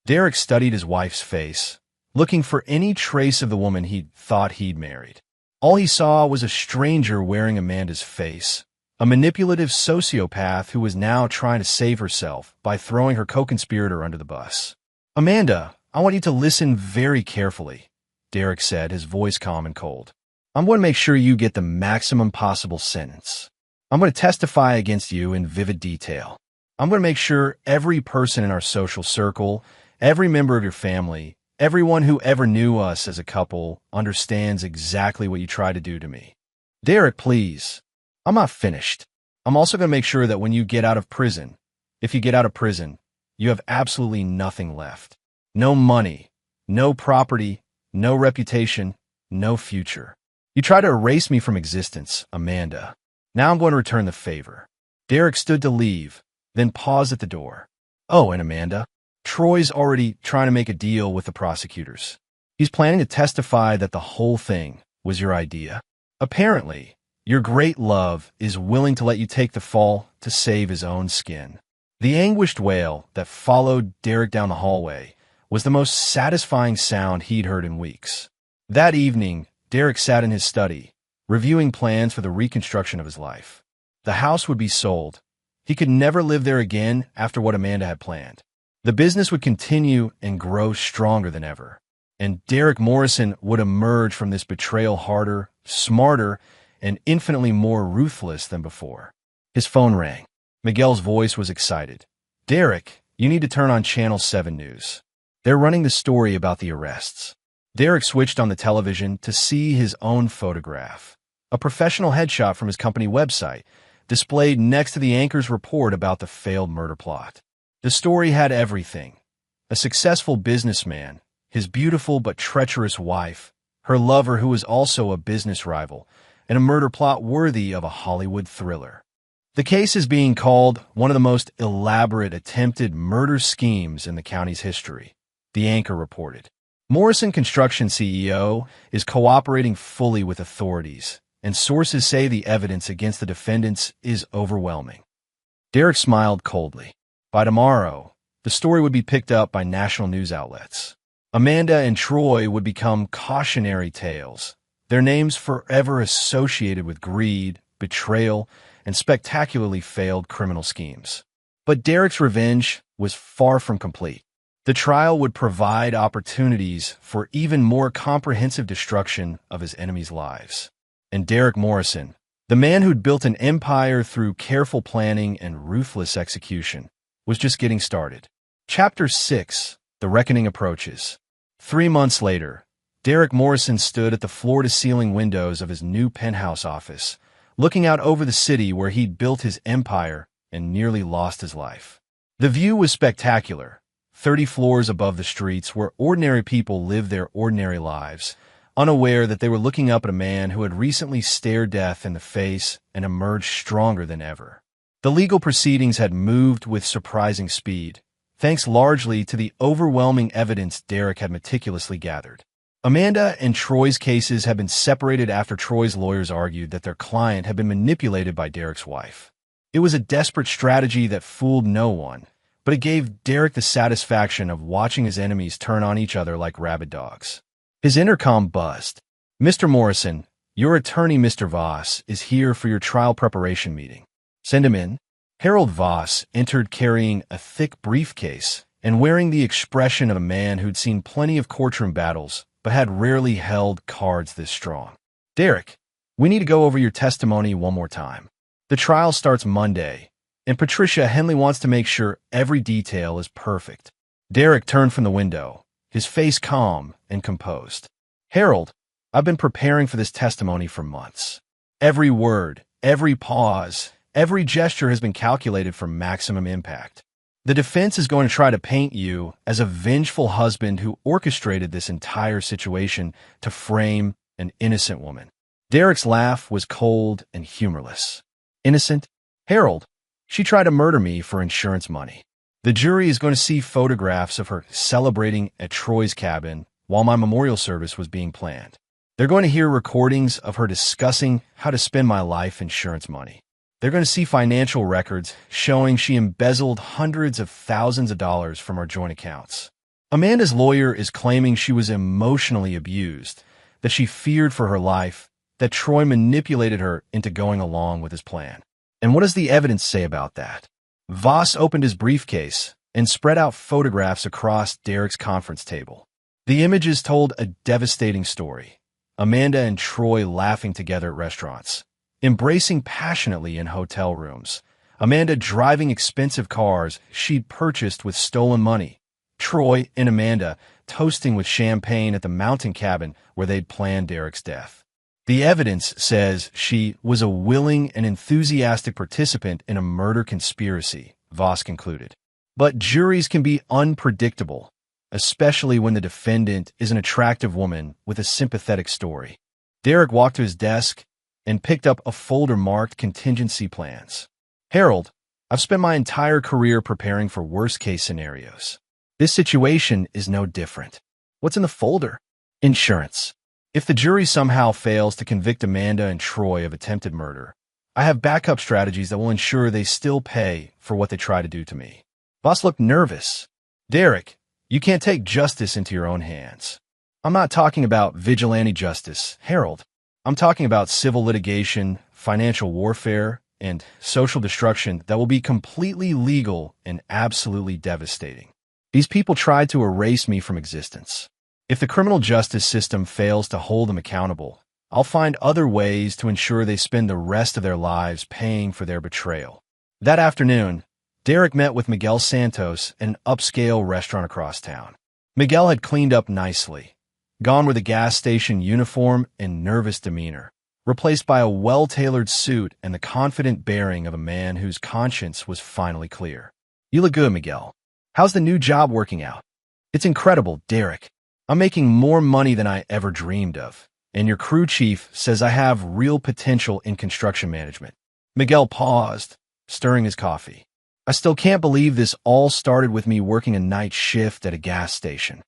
Derek studied his wife's face, looking for any trace of the woman he thought he'd married. All he saw was a stranger wearing Amanda's face, a manipulative sociopath who was now trying to save herself by throwing her co-conspirator under the bus. Amanda, I want you to listen very carefully, Derek said, his voice calm and cold. I'm going to make sure you get the maximum possible sentence. I'm going to testify against you in vivid detail. I'm going to make sure every person in our social circle, every member of your family, everyone who ever knew us as a couple understands exactly what you tried to do to me. Derek, please. I'm not finished. I'm also going to make sure that when you get out of prison, if you get out of prison, you have absolutely nothing left. No money, no property, no reputation, no future. You tried to erase me from existence, Amanda. Now I'm going to return the favor. Derek stood to leave, then paused at the door. Oh, and Amanda, Troy's already trying to make a deal with the prosecutors. He's planning to testify that the whole thing was your idea. Apparently, your great love is willing to let you take the fall to save his own skin. The anguished wail that followed Derek down the hallway was the most satisfying sound he'd heard in weeks. That evening, Derek sat in his study, reviewing plans for the reconstruction of his life. The house would be sold. He could never live there again after what Amanda had planned. The business would continue and grow stronger than ever. And Derek Morrison would emerge from this betrayal harder, smarter, and infinitely more ruthless than before. His phone rang. Miguel's voice was excited. Derek, you need to turn on Channel 7 News. They're running the story about the arrests. Derek switched on the television to see his own photograph, a professional headshot from his company website, displayed next to the anchor's report about the failed murder plot. The story had everything. A successful businessman, his beautiful but treacherous wife, her lover who was also a business rival, and a murder plot worthy of a Hollywood thriller. The case is being called one of the most elaborate attempted murder schemes in the county's history, the anchor reported. Morrison Construction CEO is cooperating fully with authorities, and sources say the evidence against the defendants is overwhelming. Derek smiled coldly. By tomorrow, the story would be picked up by national news outlets. Amanda and Troy would become cautionary tales, their names forever associated with greed, betrayal, and spectacularly failed criminal schemes. But Derek's revenge was far from complete. The trial would provide opportunities for even more comprehensive destruction of his enemies' lives. And Derek Morrison, the man who'd built an empire through careful planning and ruthless execution, was just getting started. Chapter 6, The Reckoning Approaches. 3 months later, Derek Morrison stood at the floor-to-ceiling windows of his new penthouse office, looking out over the city where he'd built his empire and nearly lost his life. The view was spectacular, 30 floors above the streets where ordinary people lived their ordinary lives, unaware that they were looking up at a man who had recently stared death in the face and emerged stronger than ever. The legal proceedings had moved with surprising speed, thanks largely to the overwhelming evidence Derek had meticulously gathered. Amanda and Troy's cases had been separated after Troy's lawyers argued that their client had been manipulated by Derek's wife. It was a desperate strategy that fooled no one, but it gave Derek the satisfaction of watching his enemies turn on each other like rabid dogs. His intercom buzzed. Mr. Morrison, your attorney, Mr. Voss, is here for your trial preparation meeting. Send him in. Harold Voss entered carrying a thick briefcase and wearing the expression of a man who'd seen plenty of courtroom battles, but had rarely held cards this strong. Derek, we need to go over your testimony one more time. The trial starts Monday, and Patricia Henley wants to make sure every detail is perfect. Derek turned from the window, his face calm and composed. Harold, I've been preparing for this testimony for months. Every word, every pause, every gesture has been calculated for maximum impact. The defense is going to try to paint you as a vengeful husband who orchestrated this entire situation to frame an innocent woman. Derek's laugh was cold and humorless. Innocent? Harold, she tried to murder me for insurance money. The jury is going to see photographs of her celebrating at Troy's cabin while my memorial service was being planned. They're going to hear recordings of her discussing how to spend my life insurance money. They're going to see financial records showing she embezzled hundreds of thousands of dollars from our joint accounts. Amanda's lawyer is claiming she was emotionally abused, that she feared for her life, that Troy manipulated her into going along with his plan. And what does the evidence say about that? Voss opened his briefcase and spread out photographs across Derek's conference table. The images told a devastating story. Amanda and Troy laughing together at restaurants, embracing passionately in hotel rooms. Amanda driving expensive cars she'd purchased with stolen money. Troy and Amanda toasting with champagne at the mountain cabin where they'd planned Derek's death. The evidence says she was a willing and enthusiastic participant in a murder conspiracy, Voss concluded. But juries can be unpredictable, especially when the defendant is an attractive woman with a sympathetic story. Derek walked to his desk and picked up a folder marked contingency plans. Harold, I've spent my entire career preparing for worst-case scenarios. This situation is no different. What's in the folder? Insurance. If the jury somehow fails to convict Amanda and Troy of attempted murder, I have backup strategies that will ensure they still pay for what they try to do to me. Voss looked nervous. Derek, you can't take justice into your own hands. I'm not talking about vigilante justice, Harold. I'm talking about civil litigation, financial warfare, and social destruction that will be completely legal and absolutely devastating. These people tried to erase me from existence. If the criminal justice system fails to hold them accountable, I'll find other ways to ensure they spend the rest of their lives paying for their betrayal. That afternoon, Derek met with Miguel Santos at an upscale restaurant across town. Miguel had cleaned up nicely, gone with a gas station uniform and nervous demeanor, replaced by a well-tailored suit and the confident bearing of a man whose conscience was finally clear. You look good, Miguel. How's the new job working out? It's incredible, Derek. I'm making more money than I ever dreamed of, and your crew chief says I have real potential in construction management. Miguel paused, stirring his coffee. I still can't believe this all started with me working a night shift at a gas station.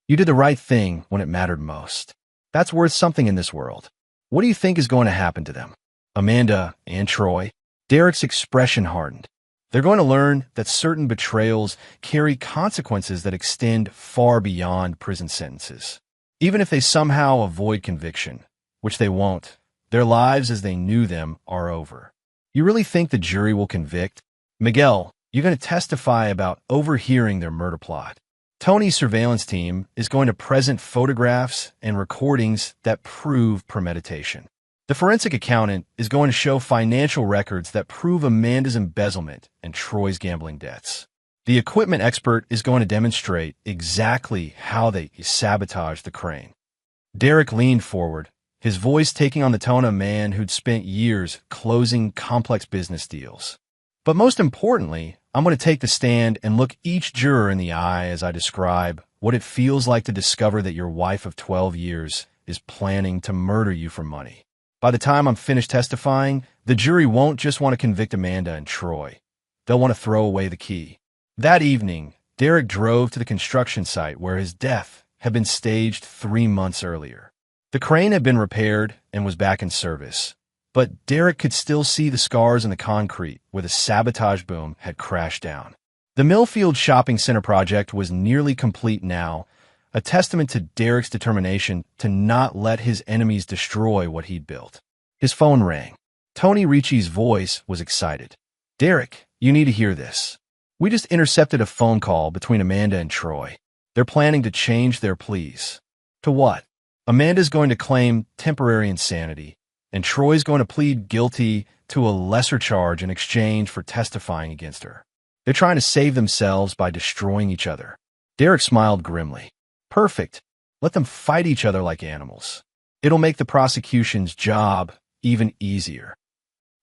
You did the right thing when it mattered most. That's worth something in this world. What do you think is going to happen to them? Amanda and Troy. Derek's expression hardened. They're going to learn that certain betrayals carry consequences that extend far beyond prison sentences. Even if they somehow avoid conviction, which they won't, their lives as they knew them are over. You really think the jury will convict? Miguel, you're going to testify about overhearing their murder plot. Tony's surveillance team is going to present photographs and recordings that prove premeditation. The forensic accountant is going to show financial records that prove Amanda's embezzlement and Troy's gambling debts. The equipment expert is going to demonstrate exactly how they sabotaged the crane. Derek leaned forward, his voice taking on the tone of a man who'd spent years closing complex business deals. But most importantly, I'm going to take the stand and look each juror in the eye as I describe what it feels like to discover that your wife of 12 years is planning to murder you for money. By the time I'm finished testifying, the jury won't just want to convict Amanda and Troy. They'll want to throw away the key. That evening, Derek drove to the construction site where his death had been staged 3 months earlier. The crane had been repaired and was back in service, but Derek could still see the scars in the concrete where the sabotage boom had crashed down. The Millfield Shopping Center project was nearly complete now, a testament to Derek's determination to not let his enemies destroy what he'd built. His phone rang. Tony Ricci's voice was excited. Derek, you need to hear this. We just intercepted a phone call between Amanda and Troy. They're planning to change their pleas. To what? Amanda's going to claim temporary insanity, and Troy's going to plead guilty to a lesser charge in exchange for testifying against her. They're trying to save themselves by destroying each other. Derek smiled grimly. Perfect. Let them fight each other like animals. It'll make the prosecution's job even easier.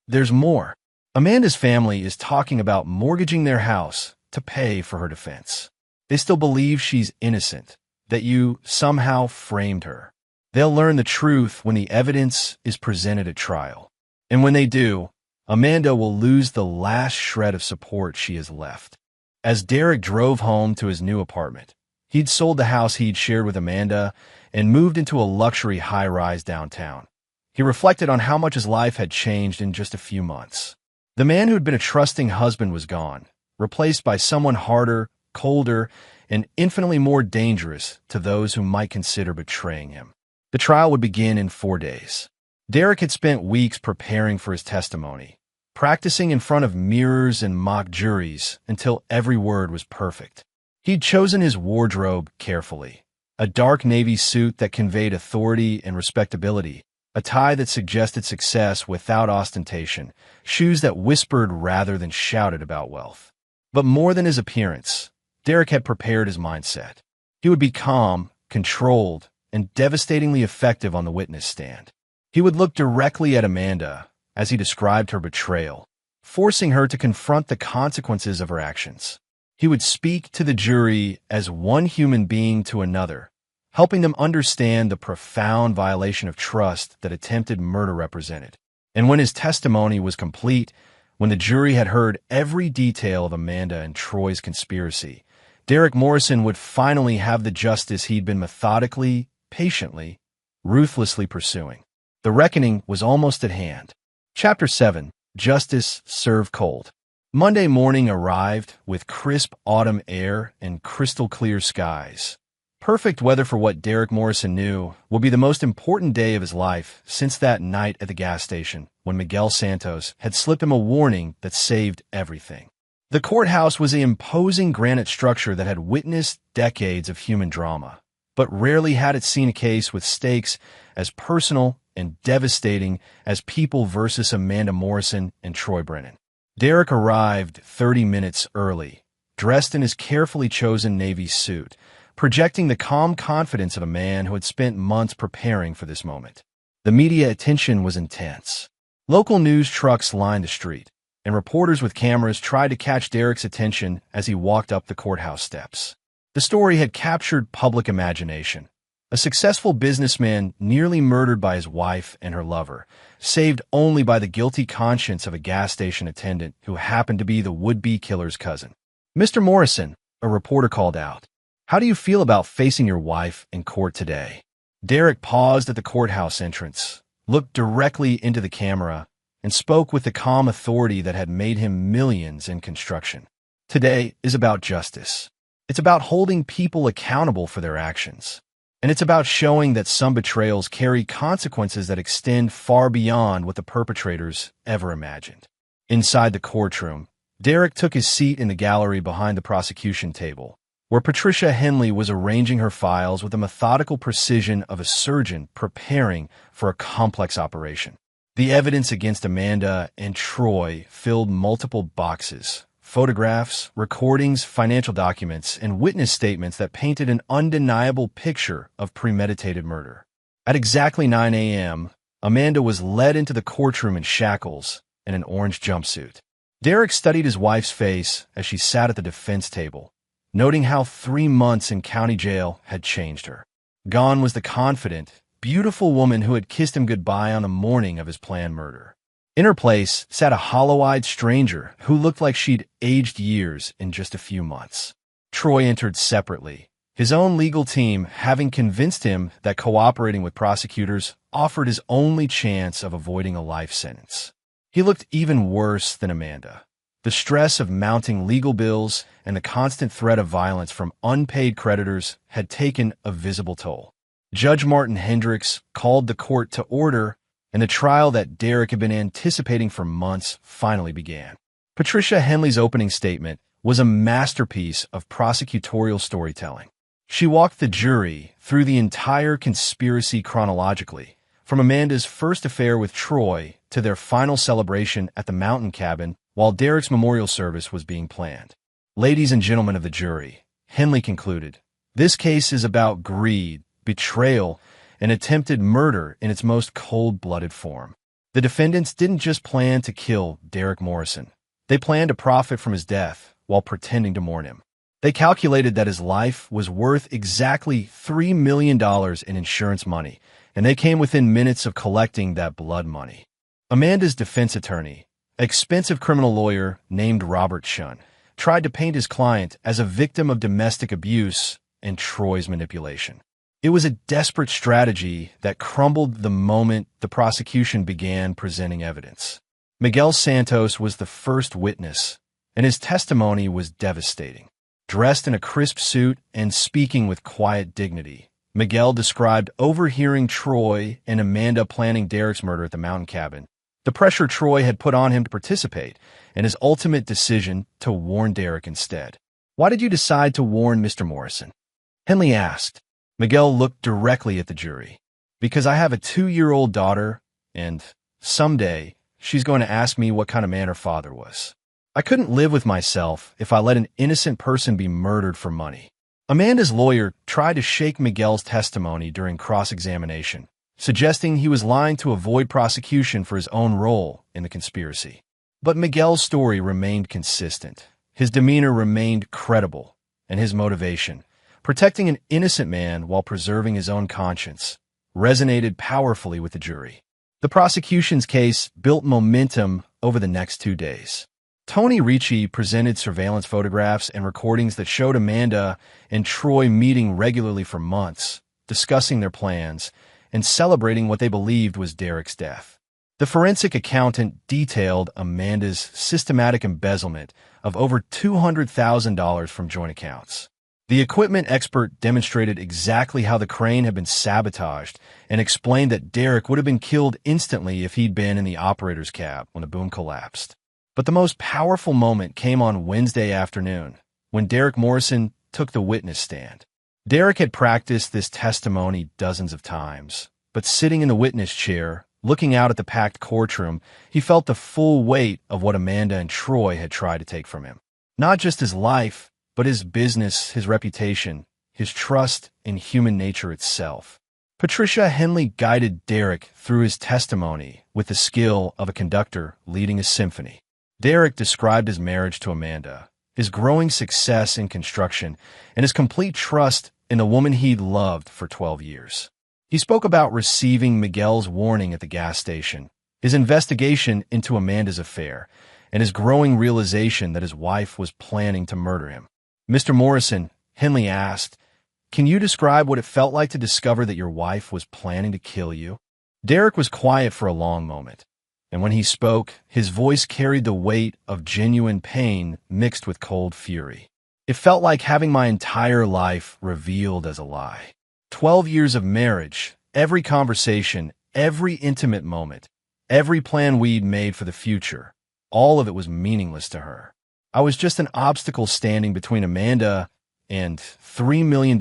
There's more. Amanda's family is talking about mortgaging their house to pay for her defense. They still believe she's innocent, that you somehow framed her. They'll learn the truth when the evidence is presented at trial. And when they do, Amanda will lose the last shred of support she has left. As Derek drove home to his new apartment, he'd sold the house he'd shared with Amanda and moved into a luxury high-rise downtown. He reflected on how much his life had changed in just a few months. The man who had been a trusting husband was gone, replaced by someone harder, colder, and infinitely more dangerous to those who might consider betraying him. The trial would begin in 4 days. Derek had spent weeks preparing for his testimony, practicing in front of mirrors and mock juries until every word was perfect. He'd chosen his wardrobe carefully, a dark navy suit that conveyed authority and respectability, a tie that suggested success without ostentation, shoes that whispered rather than shouted about wealth. But more than his appearance, Derek had prepared his mindset. He would be calm, controlled, and devastatingly effective on the witness stand. He would look directly at Amanda as he described her betrayal, forcing her to confront the consequences of her actions. He would speak to the jury as one human being to another, helping them understand the profound violation of trust that attempted murder represented. And when his testimony was complete, when the jury had heard every detail of Amanda and Troy's conspiracy, Derek Morrison would finally have the justice he'd been methodically, patiently, ruthlessly pursuing. The reckoning was almost at hand. Chapter 7. Justice Served Cold. Monday morning arrived with crisp autumn air and crystal-clear skies. Perfect weather for what Derek Morrison knew would be the most important day of his life since that night at the gas station when Miguel Santos had slipped him a warning that saved everything. The courthouse was an imposing granite structure that had witnessed decades of human drama, but rarely had it seen a case with stakes as personal and devastating as People versus Amanda Morrison and Troy Brennan. Derek arrived 30 minutes early, dressed in his carefully chosen navy suit, projecting the calm confidence of a man who had spent months preparing for this moment. The media attention was intense. Local news trucks lined the street, and reporters with cameras tried to catch Derek's attention as he walked up the courthouse steps. The story had captured public imagination. A successful businessman nearly murdered by his wife and her lover, saved only by the guilty conscience of a gas station attendant who happened to be the would-be killer's cousin. "Mr. Morrison," a reporter called out, "how do you feel about facing your wife in court today?" Derek paused at the courthouse entrance, looked directly into the camera, and spoke with the calm authority that had made him millions in construction. "Today is about justice. It's about holding people accountable for their actions. And it's about showing that some betrayals carry consequences that extend far beyond what the perpetrators ever imagined." Inside the courtroom, Derek took his seat in the gallery behind the prosecution table, where Patricia Henley was arranging her files with the methodical precision of a surgeon preparing for a complex operation. The evidence against Amanda and Troy filled multiple boxes: photographs, recordings, financial documents, and witness statements that painted an undeniable picture of premeditated murder. At exactly 9 a.m., Amanda was led into the courtroom in shackles and an orange jumpsuit. Derek studied his wife's face as she sat at the defense table, noting how 3 months in county jail had changed her. Gone was the confident, beautiful woman who had kissed him goodbye on the morning of his planned murder. In her place sat a hollow-eyed stranger who looked like she'd aged years in just a few months. Troy entered separately, his own legal team having convinced him that cooperating with prosecutors offered his only chance of avoiding a life sentence. He looked even worse than Amanda. The stress of mounting legal bills and the constant threat of violence from unpaid creditors had taken a visible toll. Judge Martin Hendricks called the court to order, and the trial that Derek had been anticipating for months finally began. Patricia Henley's opening statement was a masterpiece of prosecutorial storytelling. She walked the jury through the entire conspiracy chronologically, from Amanda's first affair with Troy to their final celebration at the mountain cabin while Derek's memorial service was being planned. Ladies and gentlemen of the jury, Henley concluded, this case is about greed, betrayal, and attempted murder in its most cold-blooded form. The defendants didn't just plan to kill Derek Morrison. They planned to profit from his death while pretending to mourn him. They calculated that his life was worth exactly $3 million in insurance money, and they came within minutes of collecting that blood money. Amanda's defense attorney, an expensive criminal lawyer named Robert Shun, tried to paint his client as a victim of domestic abuse and Troy's manipulation. It was a desperate strategy that crumbled the moment the prosecution began presenting evidence. Miguel Santos was the first witness, and his testimony was devastating. Dressed in a crisp suit and speaking with quiet dignity, Miguel described overhearing Troy and Amanda planning Derek's murder at the mountain cabin, the pressure Troy had put on him to participate, and his ultimate decision to warn Derek instead. "Why did you decide to warn Mr. Morrison?" Henley asked. Miguel looked directly at the jury. "Because I have a 2-year-old daughter, and someday she's going to ask me what kind of man her father was. I couldn't live with myself if I let an innocent person be murdered for money." Amanda's lawyer tried to shake Miguel's testimony during cross-examination, suggesting he was lying to avoid prosecution for his own role in the conspiracy. But Miguel's story remained consistent. His demeanor remained credible, and his motivation, protecting an innocent man while preserving his own conscience, resonated powerfully with the jury. The prosecution's case built momentum over the next 2 days. Tony Ricci presented surveillance photographs and recordings that showed Amanda and Troy meeting regularly for months, discussing their plans, and celebrating what they believed was Derek's death. The forensic accountant detailed Amanda's systematic embezzlement of over $200,000 from joint accounts. The equipment expert demonstrated exactly how the crane had been sabotaged and explained that Derek would have been killed instantly if he'd been in the operator's cab when the boom collapsed. But the most powerful moment came on Wednesday afternoon, when Derek Morrison took the witness stand. Derek had practiced this testimony dozens of times, but sitting in the witness chair, looking out at the packed courtroom, he felt the full weight of what Amanda and Troy had tried to take from him. Not just his life, but his business, his reputation, his trust in human nature itself. Patricia Henley guided Derek through his testimony with the skill of a conductor leading a symphony. Derek described his marriage to Amanda, his growing success in construction, and his complete trust in the woman he'd loved for 12 years. He spoke about receiving Miguel's warning at the gas station, his investigation into Amanda's affair, and his growing realization that his wife was planning to murder him. "Mr. Morrison," Henley asked, "can you describe what it felt like to discover that your wife was planning to kill you?" Derek was quiet for a long moment, and when he spoke, his voice carried the weight of genuine pain mixed with cold fury. "It felt like having my entire life revealed as a lie. 12 years of marriage, every conversation, every intimate moment, every plan we'd made for the future, all of it was meaningless to her. I was just an obstacle standing between Amanda and $3 million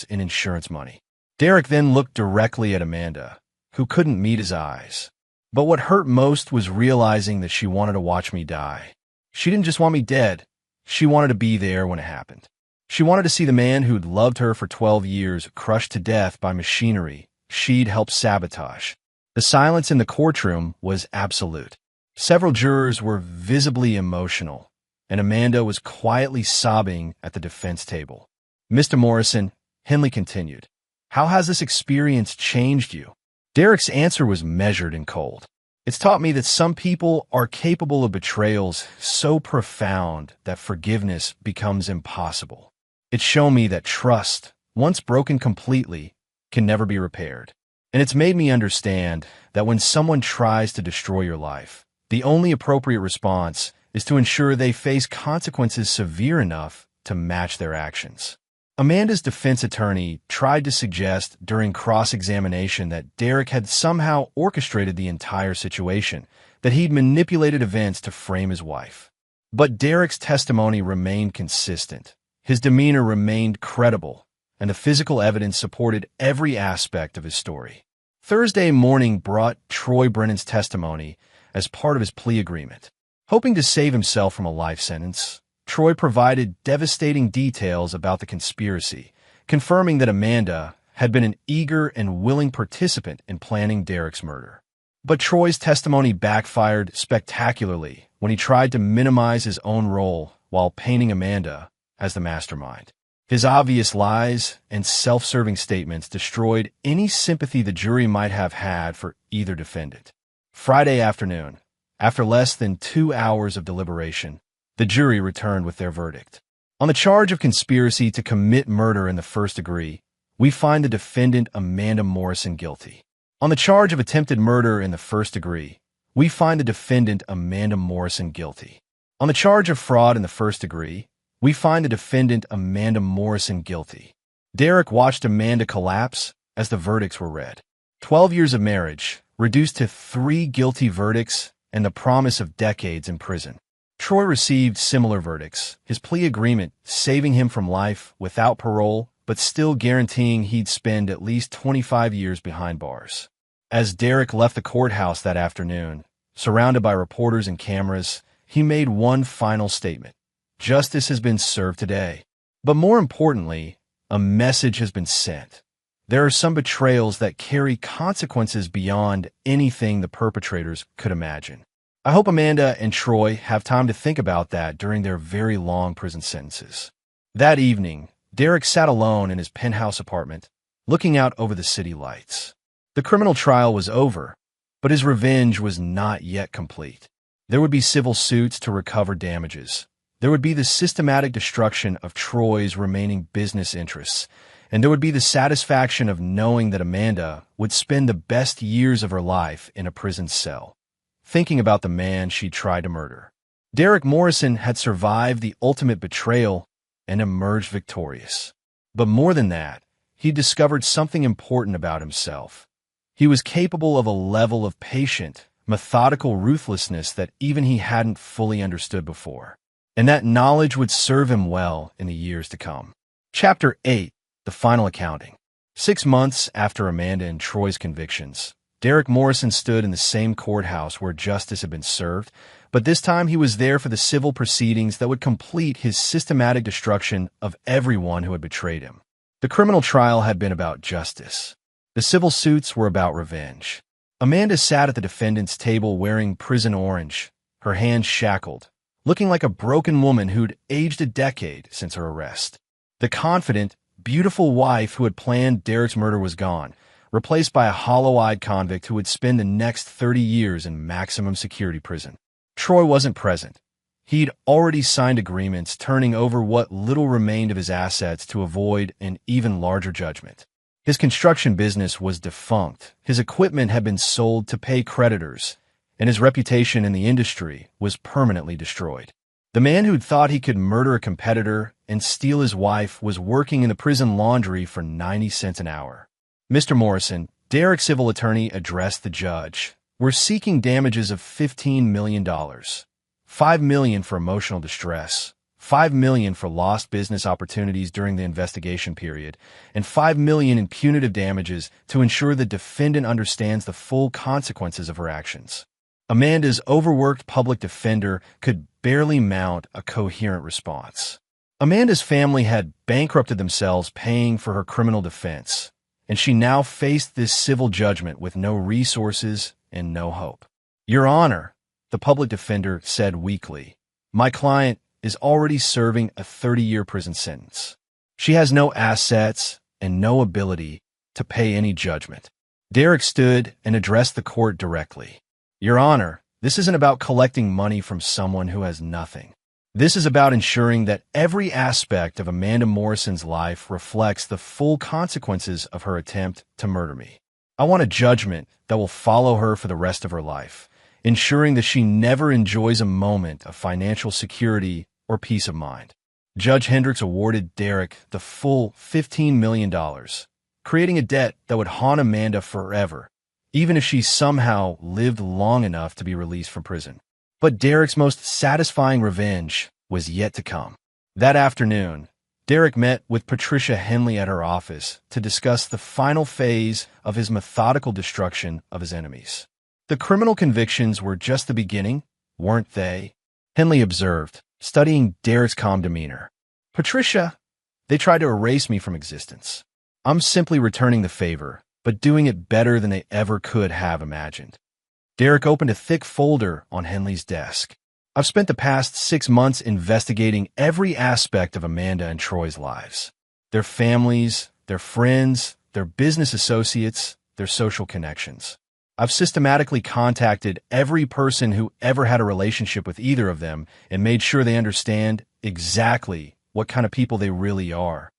in insurance money." Derek then looked directly at Amanda, who couldn't meet his eyes. "But what hurt most was realizing that she wanted to watch me die. She didn't just want me dead. She wanted to be there when it happened. She wanted to see the man who'd loved her for 12 years crushed to death by machinery she'd helped sabotage." The silence in the courtroom was absolute. Several jurors were visibly emotional, and Amanda was quietly sobbing at the defense table. "Mr. Morrison," Henley continued, "how has this experience changed you?" Derek's answer was measured and cold. "It's taught me that some people are capable of betrayals so profound that forgiveness becomes impossible. It's shown me that trust, once broken completely, can never be repaired. And it's made me understand that when someone tries to destroy your life, the only appropriate response is to ensure they face consequences severe enough to match their actions." Amanda's defense attorney tried to suggest during cross-examination that Derek had somehow orchestrated the entire situation, that he'd manipulated events to frame his wife. But Derek's testimony remained consistent. His demeanor remained credible, and the physical evidence supported every aspect of his story. Thursday morning brought Troy Brennan's testimony as part of his plea agreement. Hoping to save himself from a life sentence, Troy provided devastating details about the conspiracy, confirming that Amanda had been an eager and willing participant in planning Derek's murder. But Troy's testimony backfired spectacularly when he tried to minimize his own role while painting Amanda as the mastermind. His obvious lies and self-serving statements destroyed any sympathy the jury might have had for either defendant. Friday afternoon, after less than 2 hours of deliberation, the jury returned with their verdict. On the charge of conspiracy to commit murder in the first degree, we find the defendant Amanda Morrison guilty. On the charge of attempted murder in the first degree, we find the defendant Amanda Morrison guilty. On the charge of fraud in the first degree, we find the defendant Amanda Morrison guilty. Derek watched Amanda collapse as the verdicts were read. 12 years of marriage, reduced to 3 guilty verdicts and the promise of decades in prison. Troy received similar verdicts, his plea agreement saving him from life without parole, but still guaranteeing he'd spend at least 25 years behind bars. As Derek left the courthouse that afternoon, surrounded by reporters and cameras, he made one final statement. Justice has been served today. But more importantly, a message has been sent. There are some betrayals that carry consequences beyond anything the perpetrators could imagine. I hope Amanda and Troy have time to think about that during their very long prison sentences. That evening, Derek sat alone in his penthouse apartment, looking out over the city lights. The criminal trial was over, but his revenge was not yet complete. There would be civil suits to recover damages. There would be the systematic destruction of Troy's remaining business interests, and there would be the satisfaction of knowing that Amanda would spend the best years of her life in a prison cell, thinking about the man she tried to murder. Derek Morrison had survived the ultimate betrayal and emerged victorious. But more than that, he discovered something important about himself. He was capable of a level of patient, methodical ruthlessness that even he hadn't fully understood before. And that knowledge would serve him well in the years to come. Chapter 8. The Final Accounting. 6 months after Amanda and Troy's convictions, Derek Morrison stood in the same courthouse where justice had been served, but this time he was there for the civil proceedings that would complete his systematic destruction of everyone who had betrayed him. The criminal trial had been about justice. The civil suits were about revenge. Amanda sat at the defendant's table wearing prison orange, her hands shackled, looking like a broken woman who'd aged a decade since her arrest. The confident, beautiful wife who had planned Derek's murder was gone, replaced by a hollow-eyed convict who would spend the next 30 years in maximum security prison. Troy wasn't present. He'd already signed agreements turning over what little remained of his assets to avoid an even larger judgment. His construction business was defunct, his equipment had been sold to pay creditors, and his reputation in the industry was permanently destroyed. The man who'd thought he could murder a competitor and steal his wife was working in the prison laundry for 90 cents an hour. Mr. Morrison, Derek's civil attorney, addressed the judge. We're seeking damages of $15 million. $5 million for emotional distress, $5 million for lost business opportunities during the investigation period, and $5 million in punitive damages to ensure the defendant understands the full consequences of her actions. Amanda's overworked public defender could barely mount a coherent response. Amanda's family had bankrupted themselves paying for her criminal defense, and she now faced this civil judgment with no resources and no hope. Your Honor, the public defender said weakly, my client is already serving a 30-year prison sentence. She has no assets and no ability to pay any judgment. Derek stood and addressed the court directly. Your Honor, this isn't about collecting money from someone who has nothing. This is about ensuring that every aspect of Amanda Morrison's life reflects the full consequences of her attempt to murder me. I want a judgment that will follow her for the rest of her life, ensuring that she never enjoys a moment of financial security or peace of mind. Judge Hendricks awarded Derek the full $15 million, creating a debt that would haunt Amanda forever, even if she somehow lived long enough to be released from prison. But Derek's most satisfying revenge was yet to come. That afternoon, Derek met with Patricia Henley at her office to discuss the final phase of his methodical destruction of his enemies. The criminal convictions were just the beginning, weren't they? Henley observed, studying Derek's calm demeanor. Patricia, they tried to erase me from existence. I'm simply returning the favor, but doing it better than they ever could have imagined. Derek opened a thick folder on Henley's desk. I've spent the past 6 months investigating every aspect of Amanda and Troy's lives. Their families, their friends, their business associates, their social connections. I've systematically contacted every person who ever had a relationship with either of them and made sure they understand exactly what kind of people they really are.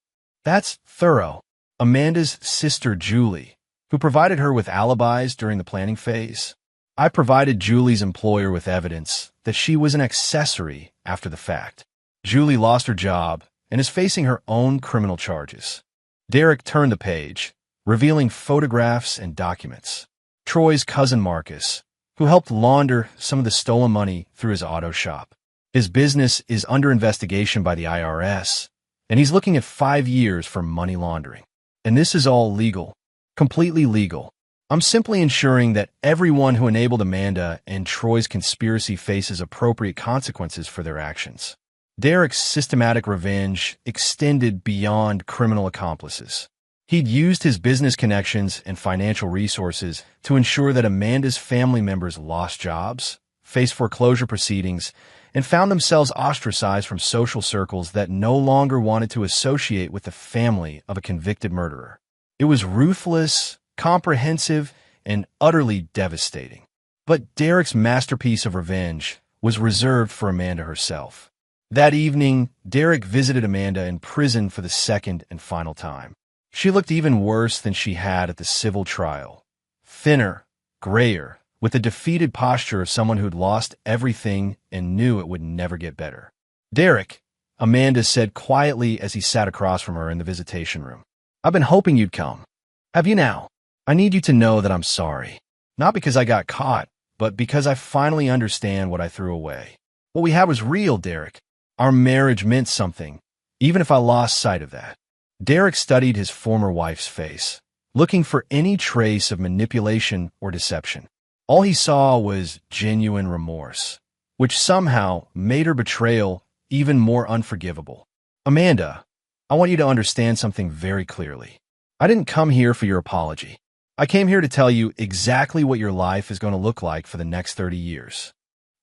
That's thorough. Amanda's sister, Julie, who provided her with alibis during the planning phase. I provided Julie's employer with evidence that she was an accessory after the fact. Julie lost her job and is facing her own criminal charges. Derek turned the page, revealing photographs and documents. Troy's cousin Marcus, who helped launder some of the stolen money through his auto shop. His business is under investigation by the IRS, and he's looking at 5 years for money laundering. And this is all legal, completely legal. I'm simply ensuring that everyone who enabled Amanda and Troy's conspiracy faces appropriate consequences for their actions. Derek's systematic revenge extended beyond criminal accomplices. He'd used his business connections and financial resources to ensure that Amanda's family members lost jobs, faced foreclosure proceedings, and found themselves ostracized from social circles that no longer wanted to associate with the family of a convicted murderer. It was ruthless, comprehensive, and utterly devastating. But Derek's masterpiece of revenge was reserved for Amanda herself. That evening, Derek visited Amanda in prison for the second and final time. She looked even worse than she had at the civil trial. Thinner, grayer, with the defeated posture of someone who'd lost everything and knew it would never get better. Derek, Amanda said quietly as he sat across from her in the visitation room. I've been hoping you'd come. Have you now? I need you to know that I'm sorry. Not because I got caught, but because I finally understand what I threw away. What we had was real, Derek. Our marriage meant something, even if I lost sight of that. Derek studied his former wife's face, looking for any trace of manipulation or deception. All he saw was genuine remorse, which somehow made her betrayal even more unforgivable. Amanda, I want you to understand something very clearly. I didn't come here for your apology. I came here to tell you exactly what your life is going to look like for the next 30 years.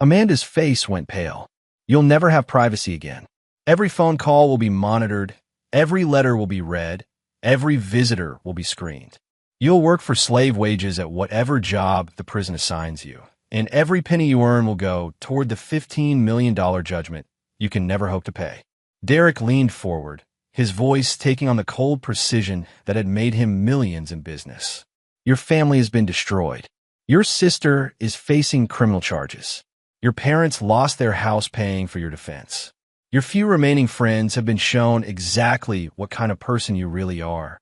Amanda's face went pale. You'll never have privacy again. Every phone call will be monitored. Every letter will be read. Every visitor will be screened. You'll work for slave wages at whatever job the prison assigns you, and every penny you earn will go toward the $15 million judgment you can never hope to pay. Derek leaned forward, his voice taking on the cold precision that had made him millions in business. Your family has been destroyed. Your sister is facing criminal charges. Your parents lost their house paying for your defense. Your few remaining friends have been shown exactly what kind of person you really are.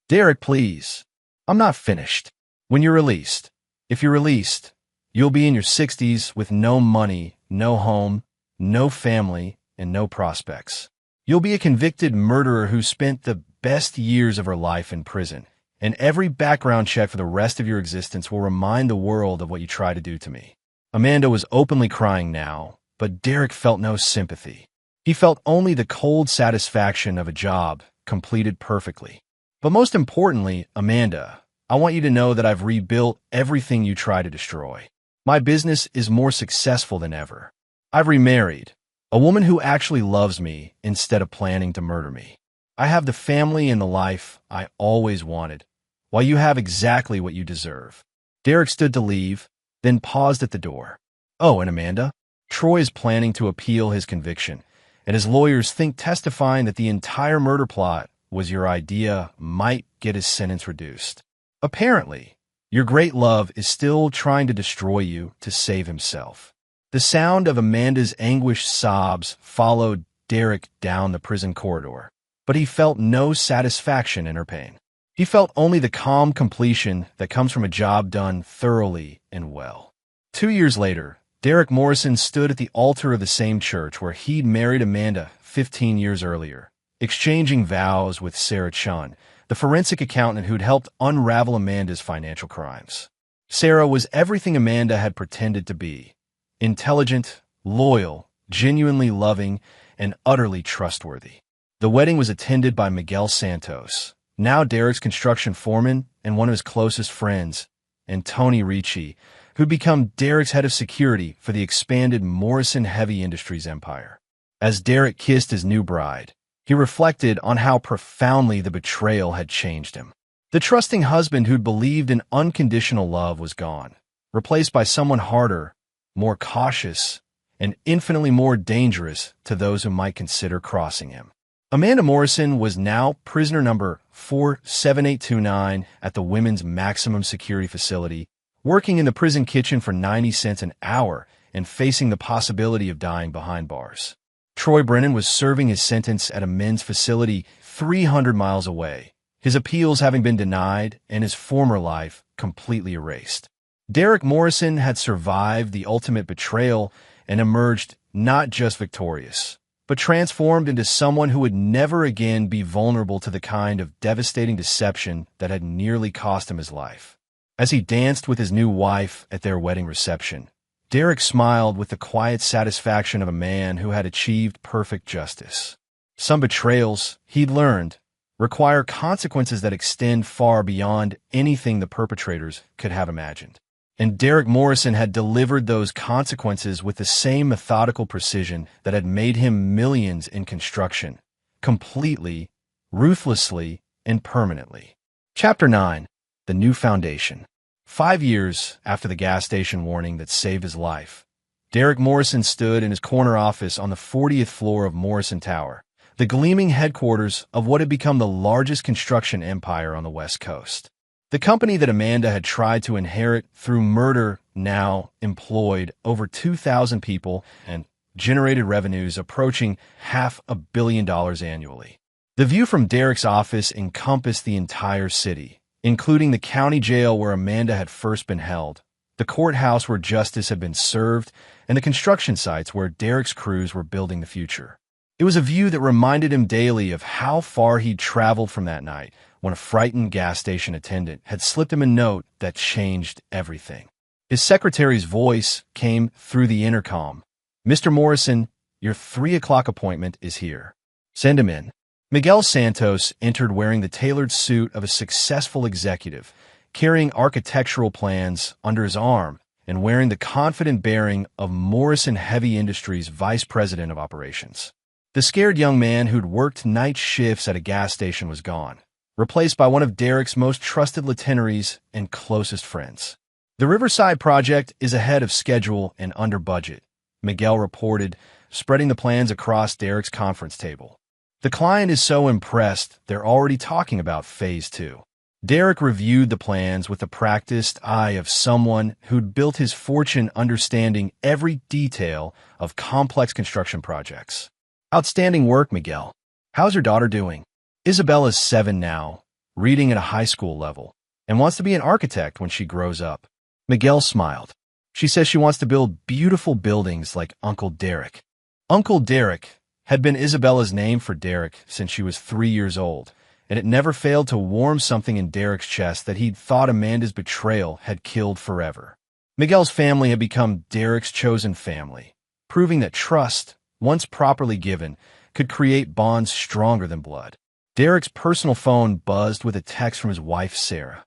Derek, please. I'm not finished. When you're released, if you're released, you'll be in your 60s with no money, no home, no family, and no prospects. You'll be a convicted murderer who spent the best years of her life in prison, and every background check for the rest of your existence will remind the world of what you tried to do to me. Amanda was openly crying now, but Derek felt no sympathy. He felt only the cold satisfaction of a job completed perfectly. But most importantly, Amanda, I want you to know that I've rebuilt everything you tried to destroy. My business is more successful than ever. I've remarried, a woman who actually loves me instead of planning to murder me. I have the family and the life I always wanted, while you have exactly what you deserve. Derek stood to leave, then paused at the door. Oh, and Amanda, Troy is planning to appeal his conviction, and his lawyers think testifying that the entire murder plot was your idea might get his sentence reduced. Apparently, your great love is still trying to destroy you to save himself. The sound of Amanda's anguished sobs followed Derek down the prison corridor, but he felt no satisfaction in her pain. He felt only the calm completion that comes from a job done thoroughly and well. 2 years later, Derek Morrison stood at the altar of the same church where he'd married Amanda 15 years earlier, exchanging vows with Sarah Chun, the forensic accountant who'd helped unravel Amanda's financial crimes. Sarah was everything Amanda had pretended to be: intelligent, loyal, genuinely loving, and utterly trustworthy. The wedding was attended by Miguel Santos, now Derek's construction foreman and one of his closest friends, and Tony Ricci, who'd become Derek's head of security for the expanded Morrison Heavy Industries empire. As Derek kissed his new bride, he reflected on how profoundly the betrayal had changed him. The trusting husband who'd believed in unconditional love was gone, replaced by someone harder, more cautious, and infinitely more dangerous to those who might consider crossing him. Amanda Morrison was now prisoner number 47829 at the women's maximum security facility, working in the prison kitchen for 90 cents an hour and facing the possibility of dying behind bars. Troy Brennan was serving his sentence at a men's facility 300 miles away, his appeals having been denied and his former life completely erased. Derek Morrison had survived the ultimate betrayal and emerged not just victorious, but transformed into someone who would never again be vulnerable to the kind of devastating deception that had nearly cost him his life. As he danced with his new wife at their wedding reception, Derek smiled with the quiet satisfaction of a man who had achieved perfect justice. Some betrayals, he'd learned, require consequences that extend far beyond anything the perpetrators could have imagined. And Derek Morrison had delivered those consequences with the same methodical precision that had made him millions in construction, completely, ruthlessly, and permanently. Chapter 9. The New Foundation. 5 years after the gas station warning that saved his life, Derek Morrison stood in his corner office on the 40th floor of Morrison Tower, the gleaming headquarters of what had become the largest construction empire on the West Coast. The company that Amanda had tried to inherit through murder now employed over 2,000 people and generated revenues approaching $500 million annually. The view from Derek's office encompassed the entire city, including the county jail where Amanda had first been held, the courthouse where justice had been served, and the construction sites where Derek's crews were building the future. It was a view that reminded him daily of how far he'd traveled from that night when a frightened gas station attendant had slipped him a note that changed everything. His secretary's voice came through the intercom. "Mr. Morrison, your 3 o'clock appointment is here. Send him in." Miguel Santos entered wearing the tailored suit of a successful executive, carrying architectural plans under his arm and wearing the confident bearing of Morrison Heavy Industries Vice President of Operations. The scared young man who'd worked night shifts at a gas station was gone, replaced by one of Derek's most trusted lieutenants and closest friends. "The Riverside project is ahead of schedule and under budget," Miguel reported, spreading the plans across Derek's conference table. "The client is so impressed, they're already talking about Phase 2. Derek reviewed the plans with the practiced eye of someone who'd built his fortune understanding every detail of complex construction projects. "Outstanding work, Miguel. How's your daughter doing?" "Isabella's 7 now, reading at a high school level, and wants to be an architect when she grows up." Miguel smiled. "She says she wants to build beautiful buildings like Uncle Derek." Uncle Derek had been Isabella's name for Derek since she was 3 years old, and it never failed to warm something in Derek's chest that he'd thought Amanda's betrayal had killed forever. Miguel's family had become Derek's chosen family, proving that trust, once properly given, could create bonds stronger than blood. Derek's personal phone buzzed with a text from his wife, Sarah.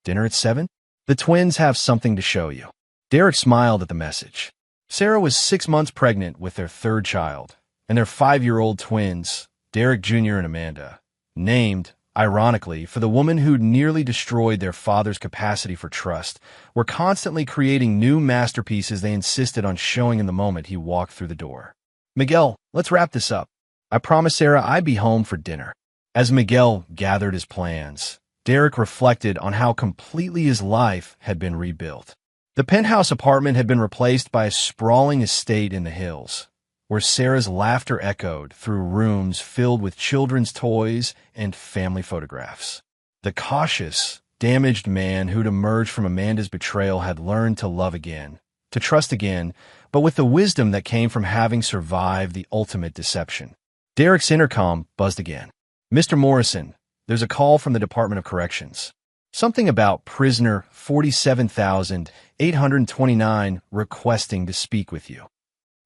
"Dinner at 7? The twins have something to show you." Derek smiled at the message. Sarah was 6 months pregnant with their third child, and their 5-year-old twins, Derek Jr. and Amanda, named, ironically, for the woman who'd nearly destroyed their father's capacity for trust, were constantly creating new masterpieces they insisted on showing him the moment he walked through the door. "Miguel, let's wrap this up. I promised Sarah I'd be home for dinner." As Miguel gathered his plans, Derek reflected on how completely his life had been rebuilt. The penthouse apartment had been replaced by a sprawling estate in the hills, where Sarah's laughter echoed through rooms filled with children's toys and family photographs. The cautious, damaged man who'd emerged from Amanda's betrayal had learned to love again, to trust again, but with the wisdom that came from having survived the ultimate deception. Derek's intercom buzzed again. "Mr. Morrison, there's a call from the Department of Corrections. Something about prisoner 47,829 requesting to speak with you."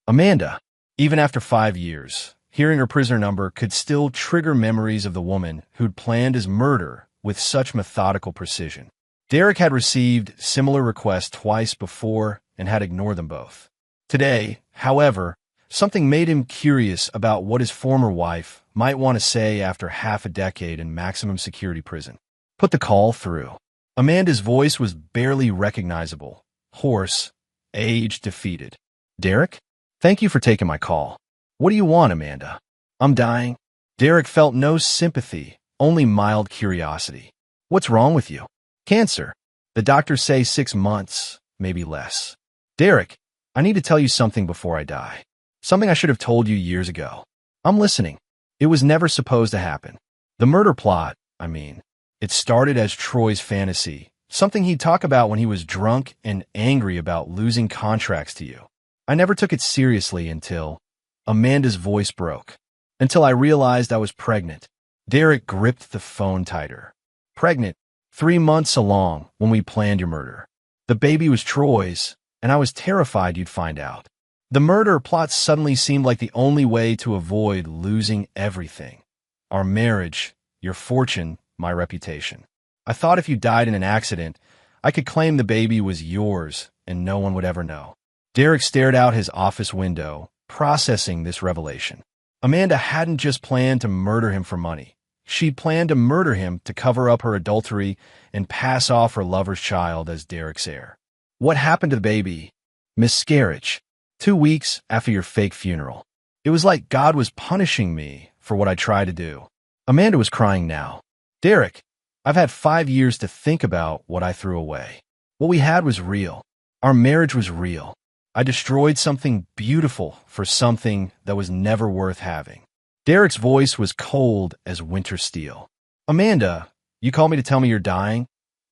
Amanda, even after 5 years, hearing her prisoner number could still trigger memories of the woman who'd planned his murder with such methodical precision. Derek had received similar requests twice before and had ignored them both. Today, however, something made him curious about what his former wife might want to say after half a decade in maximum security prison. Put the call through. Amanda's voice was barely recognizable, hoarse, age defeated. "Derek? Thank you for taking my call. What do you want, Amanda?" "I'm dying." Derek felt no sympathy, only mild curiosity. "What's wrong with you?" "Cancer. The doctors say 6 months, maybe less." "Derek, I need to tell you something before I die. Something I should have told you years ago." "I'm listening." "It was never supposed to happen. The murder plot, I mean. It started as Troy's fantasy, something he'd talk about when he was drunk and angry about losing contracts to you. I never took it seriously until—" Amanda's voice broke. "Until I realized I was pregnant." Derek gripped the phone tighter. "Pregnant, 3 months along when we planned your murder. The baby was Troy's, and I was terrified you'd find out. The murder plot suddenly seemed like the only way to avoid losing everything. Our marriage, your fortune, my reputation. I thought if you died in an accident, I could claim the baby was yours and no one would ever know." Derek stared out his office window, processing this revelation. Amanda hadn't just planned to murder him for money. She'd planned to murder him to cover up her adultery and pass off her lover's child as Derek's heir. "What happened to the baby?" "Miscarriage. 2 weeks after your fake funeral. It was like God was punishing me for what I tried to do." Amanda was crying now. "Derek, I've had 5 years to think about what I threw away. What we had was real. Our marriage was real. I destroyed something beautiful for something that was never worth having." Derek's voice was cold as winter steel. "Amanda, you called me to tell me you're dying,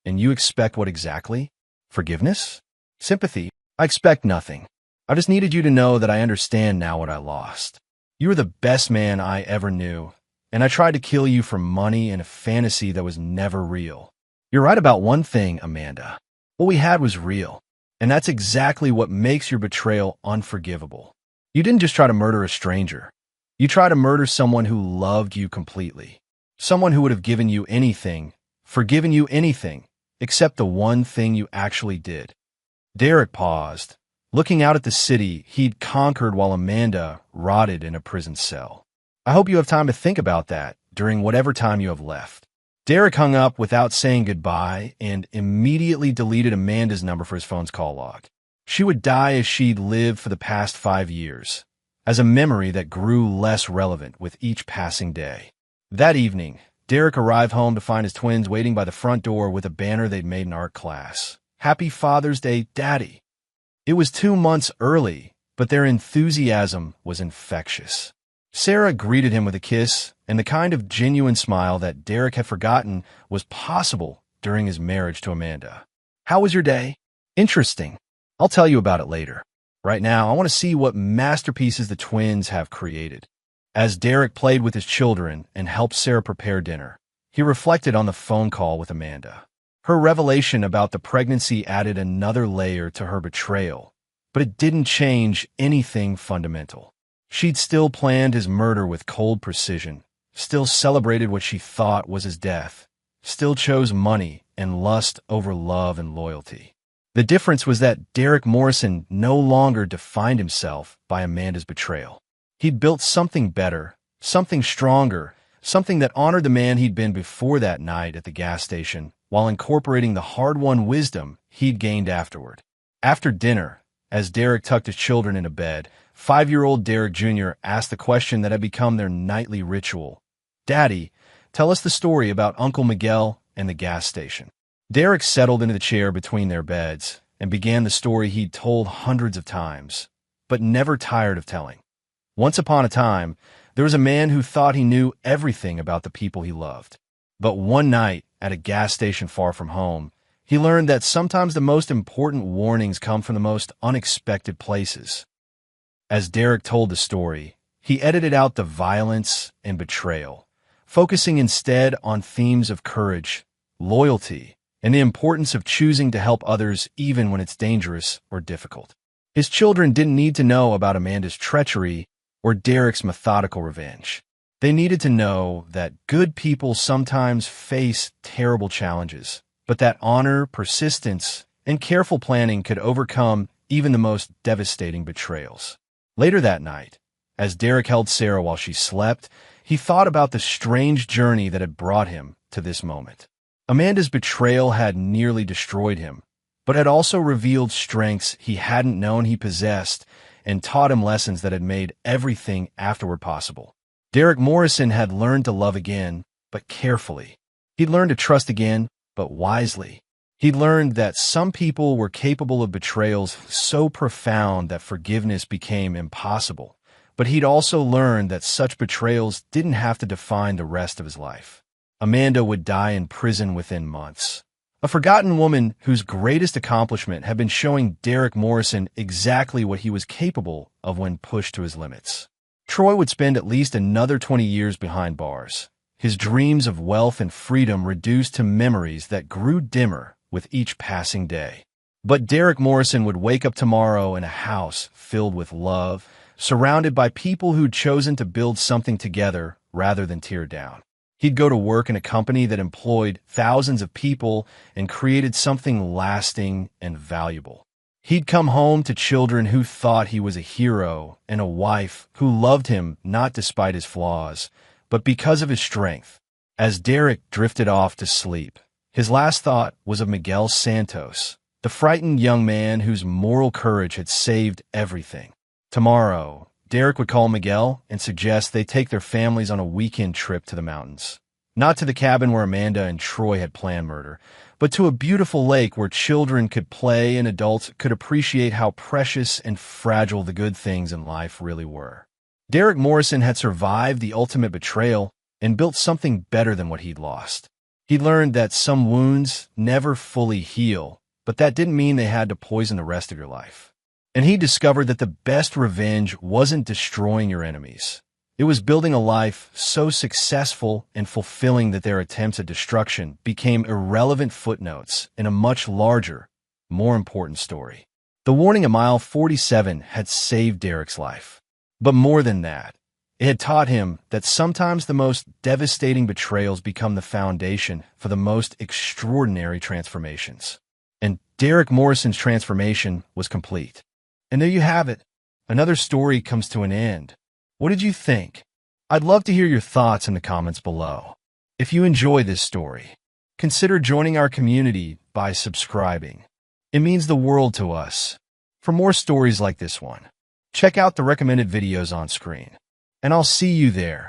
and you expect what exactly? Forgiveness? Sympathy? I expect nothing. I just needed you to know that I understand now what I lost. You were the best man I ever knew, and I tried to kill you for money and a fantasy that was never real. You're right about one thing, Amanda. What we had was real, and that's exactly what makes your betrayal unforgivable. You didn't just try to murder a stranger. You tried to murder someone who loved you completely, someone who would have given you anything, forgiven you anything, except the one thing you actually did." Derek paused, looking out at the city he'd conquered while Amanda rotted in a prison cell. "I hope you have time to think about that during whatever time you have left." Derek hung up without saying goodbye and immediately deleted Amanda's number for his phone's call log. She would die as she'd lived for the past 5 years, as a memory that grew less relevant with each passing day. That evening, Derek arrived home to find his twins waiting by the front door with a banner they'd made in art class. "Happy Father's Day, Daddy." It was 2 months early, but their enthusiasm was infectious. Sarah greeted him with a kiss and the kind of genuine smile that Derek had forgotten was possible during his marriage to Amanda. "How was your day?" "Interesting. I'll tell you about it later. Right now, I want to see what masterpieces the twins have created." As Derek played with his children and helped Sarah prepare dinner, he reflected on the phone call with Amanda. Her revelation about the pregnancy added another layer to her betrayal, but it didn't change anything fundamental. She'd still planned his murder with cold precision, still celebrated what she thought was his death, still chose money and lust over love and loyalty. The difference was that Derek Morrison no longer defined himself by Amanda's betrayal. He'd built something better, something stronger, something that honored the man he'd been before that night at the gas station, while incorporating the hard-won wisdom he'd gained afterward. After dinner, as Derek tucked his children into bed, 5-year-old Derek Jr. asked the question that had become their nightly ritual. "Daddy, tell us the story about Uncle Miguel and the gas station." Derek settled into the chair between their beds and began the story he'd told hundreds of times, but never tired of telling. Once upon a time, there was a man who thought he knew everything about the people he loved. But one night, at a gas station far from home, He learned that sometimes the most important warnings come from the most unexpected places. As Derek told the story, he edited out the violence and betrayal, focusing instead on themes of courage, loyalty, and the importance of choosing to help others even when it's dangerous or difficult. His children didn't need to know about Amanda's treachery or Derek's methodical revenge. They needed to know that good people sometimes face terrible challenges, but that honor, persistence, and careful planning could overcome even the most devastating betrayals. Later that night, as Derek held Sarah while she slept, he thought about the strange journey that had brought him to this moment. Amanda's betrayal had nearly destroyed him, but had also revealed strengths he hadn't known he possessed and taught him lessons that had made everything afterward possible. Derek Morrison had learned to love again, but carefully. He'd learned to trust again, but wisely. He'd learned that some people were capable of betrayals so profound that forgiveness became impossible, but he'd also learned that such betrayals didn't have to define the rest of his life. Amanda would die in prison within months. A forgotten woman whose greatest accomplishment had been showing Derek Morrison exactly what he was capable of when pushed to his limits. Troy would spend at least another 20 years behind bars, his dreams of wealth and freedom reduced to memories that grew dimmer with each passing day. But Derek Morrison would wake up tomorrow in a house filled with love, surrounded by people who'd chosen to build something together rather than tear down. He'd go to work in a company that employed thousands of people and created something lasting and valuable. He'd come home to children who thought he was a hero and a wife who loved him not despite his flaws, but because of his strength. As Derek drifted off to sleep, his last thought was of Miguel Santos, the frightened young man whose moral courage had saved everything. Tomorrow, Derek would call Miguel and suggest they take their families on a weekend trip to the mountains. Not to the cabin where Amanda and Troy had planned murder, but to a beautiful lake where children could play and adults could appreciate how precious and fragile the good things in life really were. Derek Morrison had survived the ultimate betrayal and built something better than what he'd lost. He learned that some wounds never fully heal, but that didn't mean they had to poison the rest of your life. And he discovered that the best revenge wasn't destroying your enemies. It was building a life so successful and fulfilling that their attempts at destruction became irrelevant footnotes in a much larger, more important story. The warning at mile 47 had saved Derek's life. But more than that, it had taught him that sometimes the most devastating betrayals become the foundation for the most extraordinary transformations. And Derek Morrison's transformation was complete. And there you have it. Another story comes to an end. What did you think? I'd love to hear your thoughts in the comments below. If you enjoy this story, consider joining our community by subscribing. It means the world to us. For more stories like this one, check out the recommended videos on screen. And I'll see you there.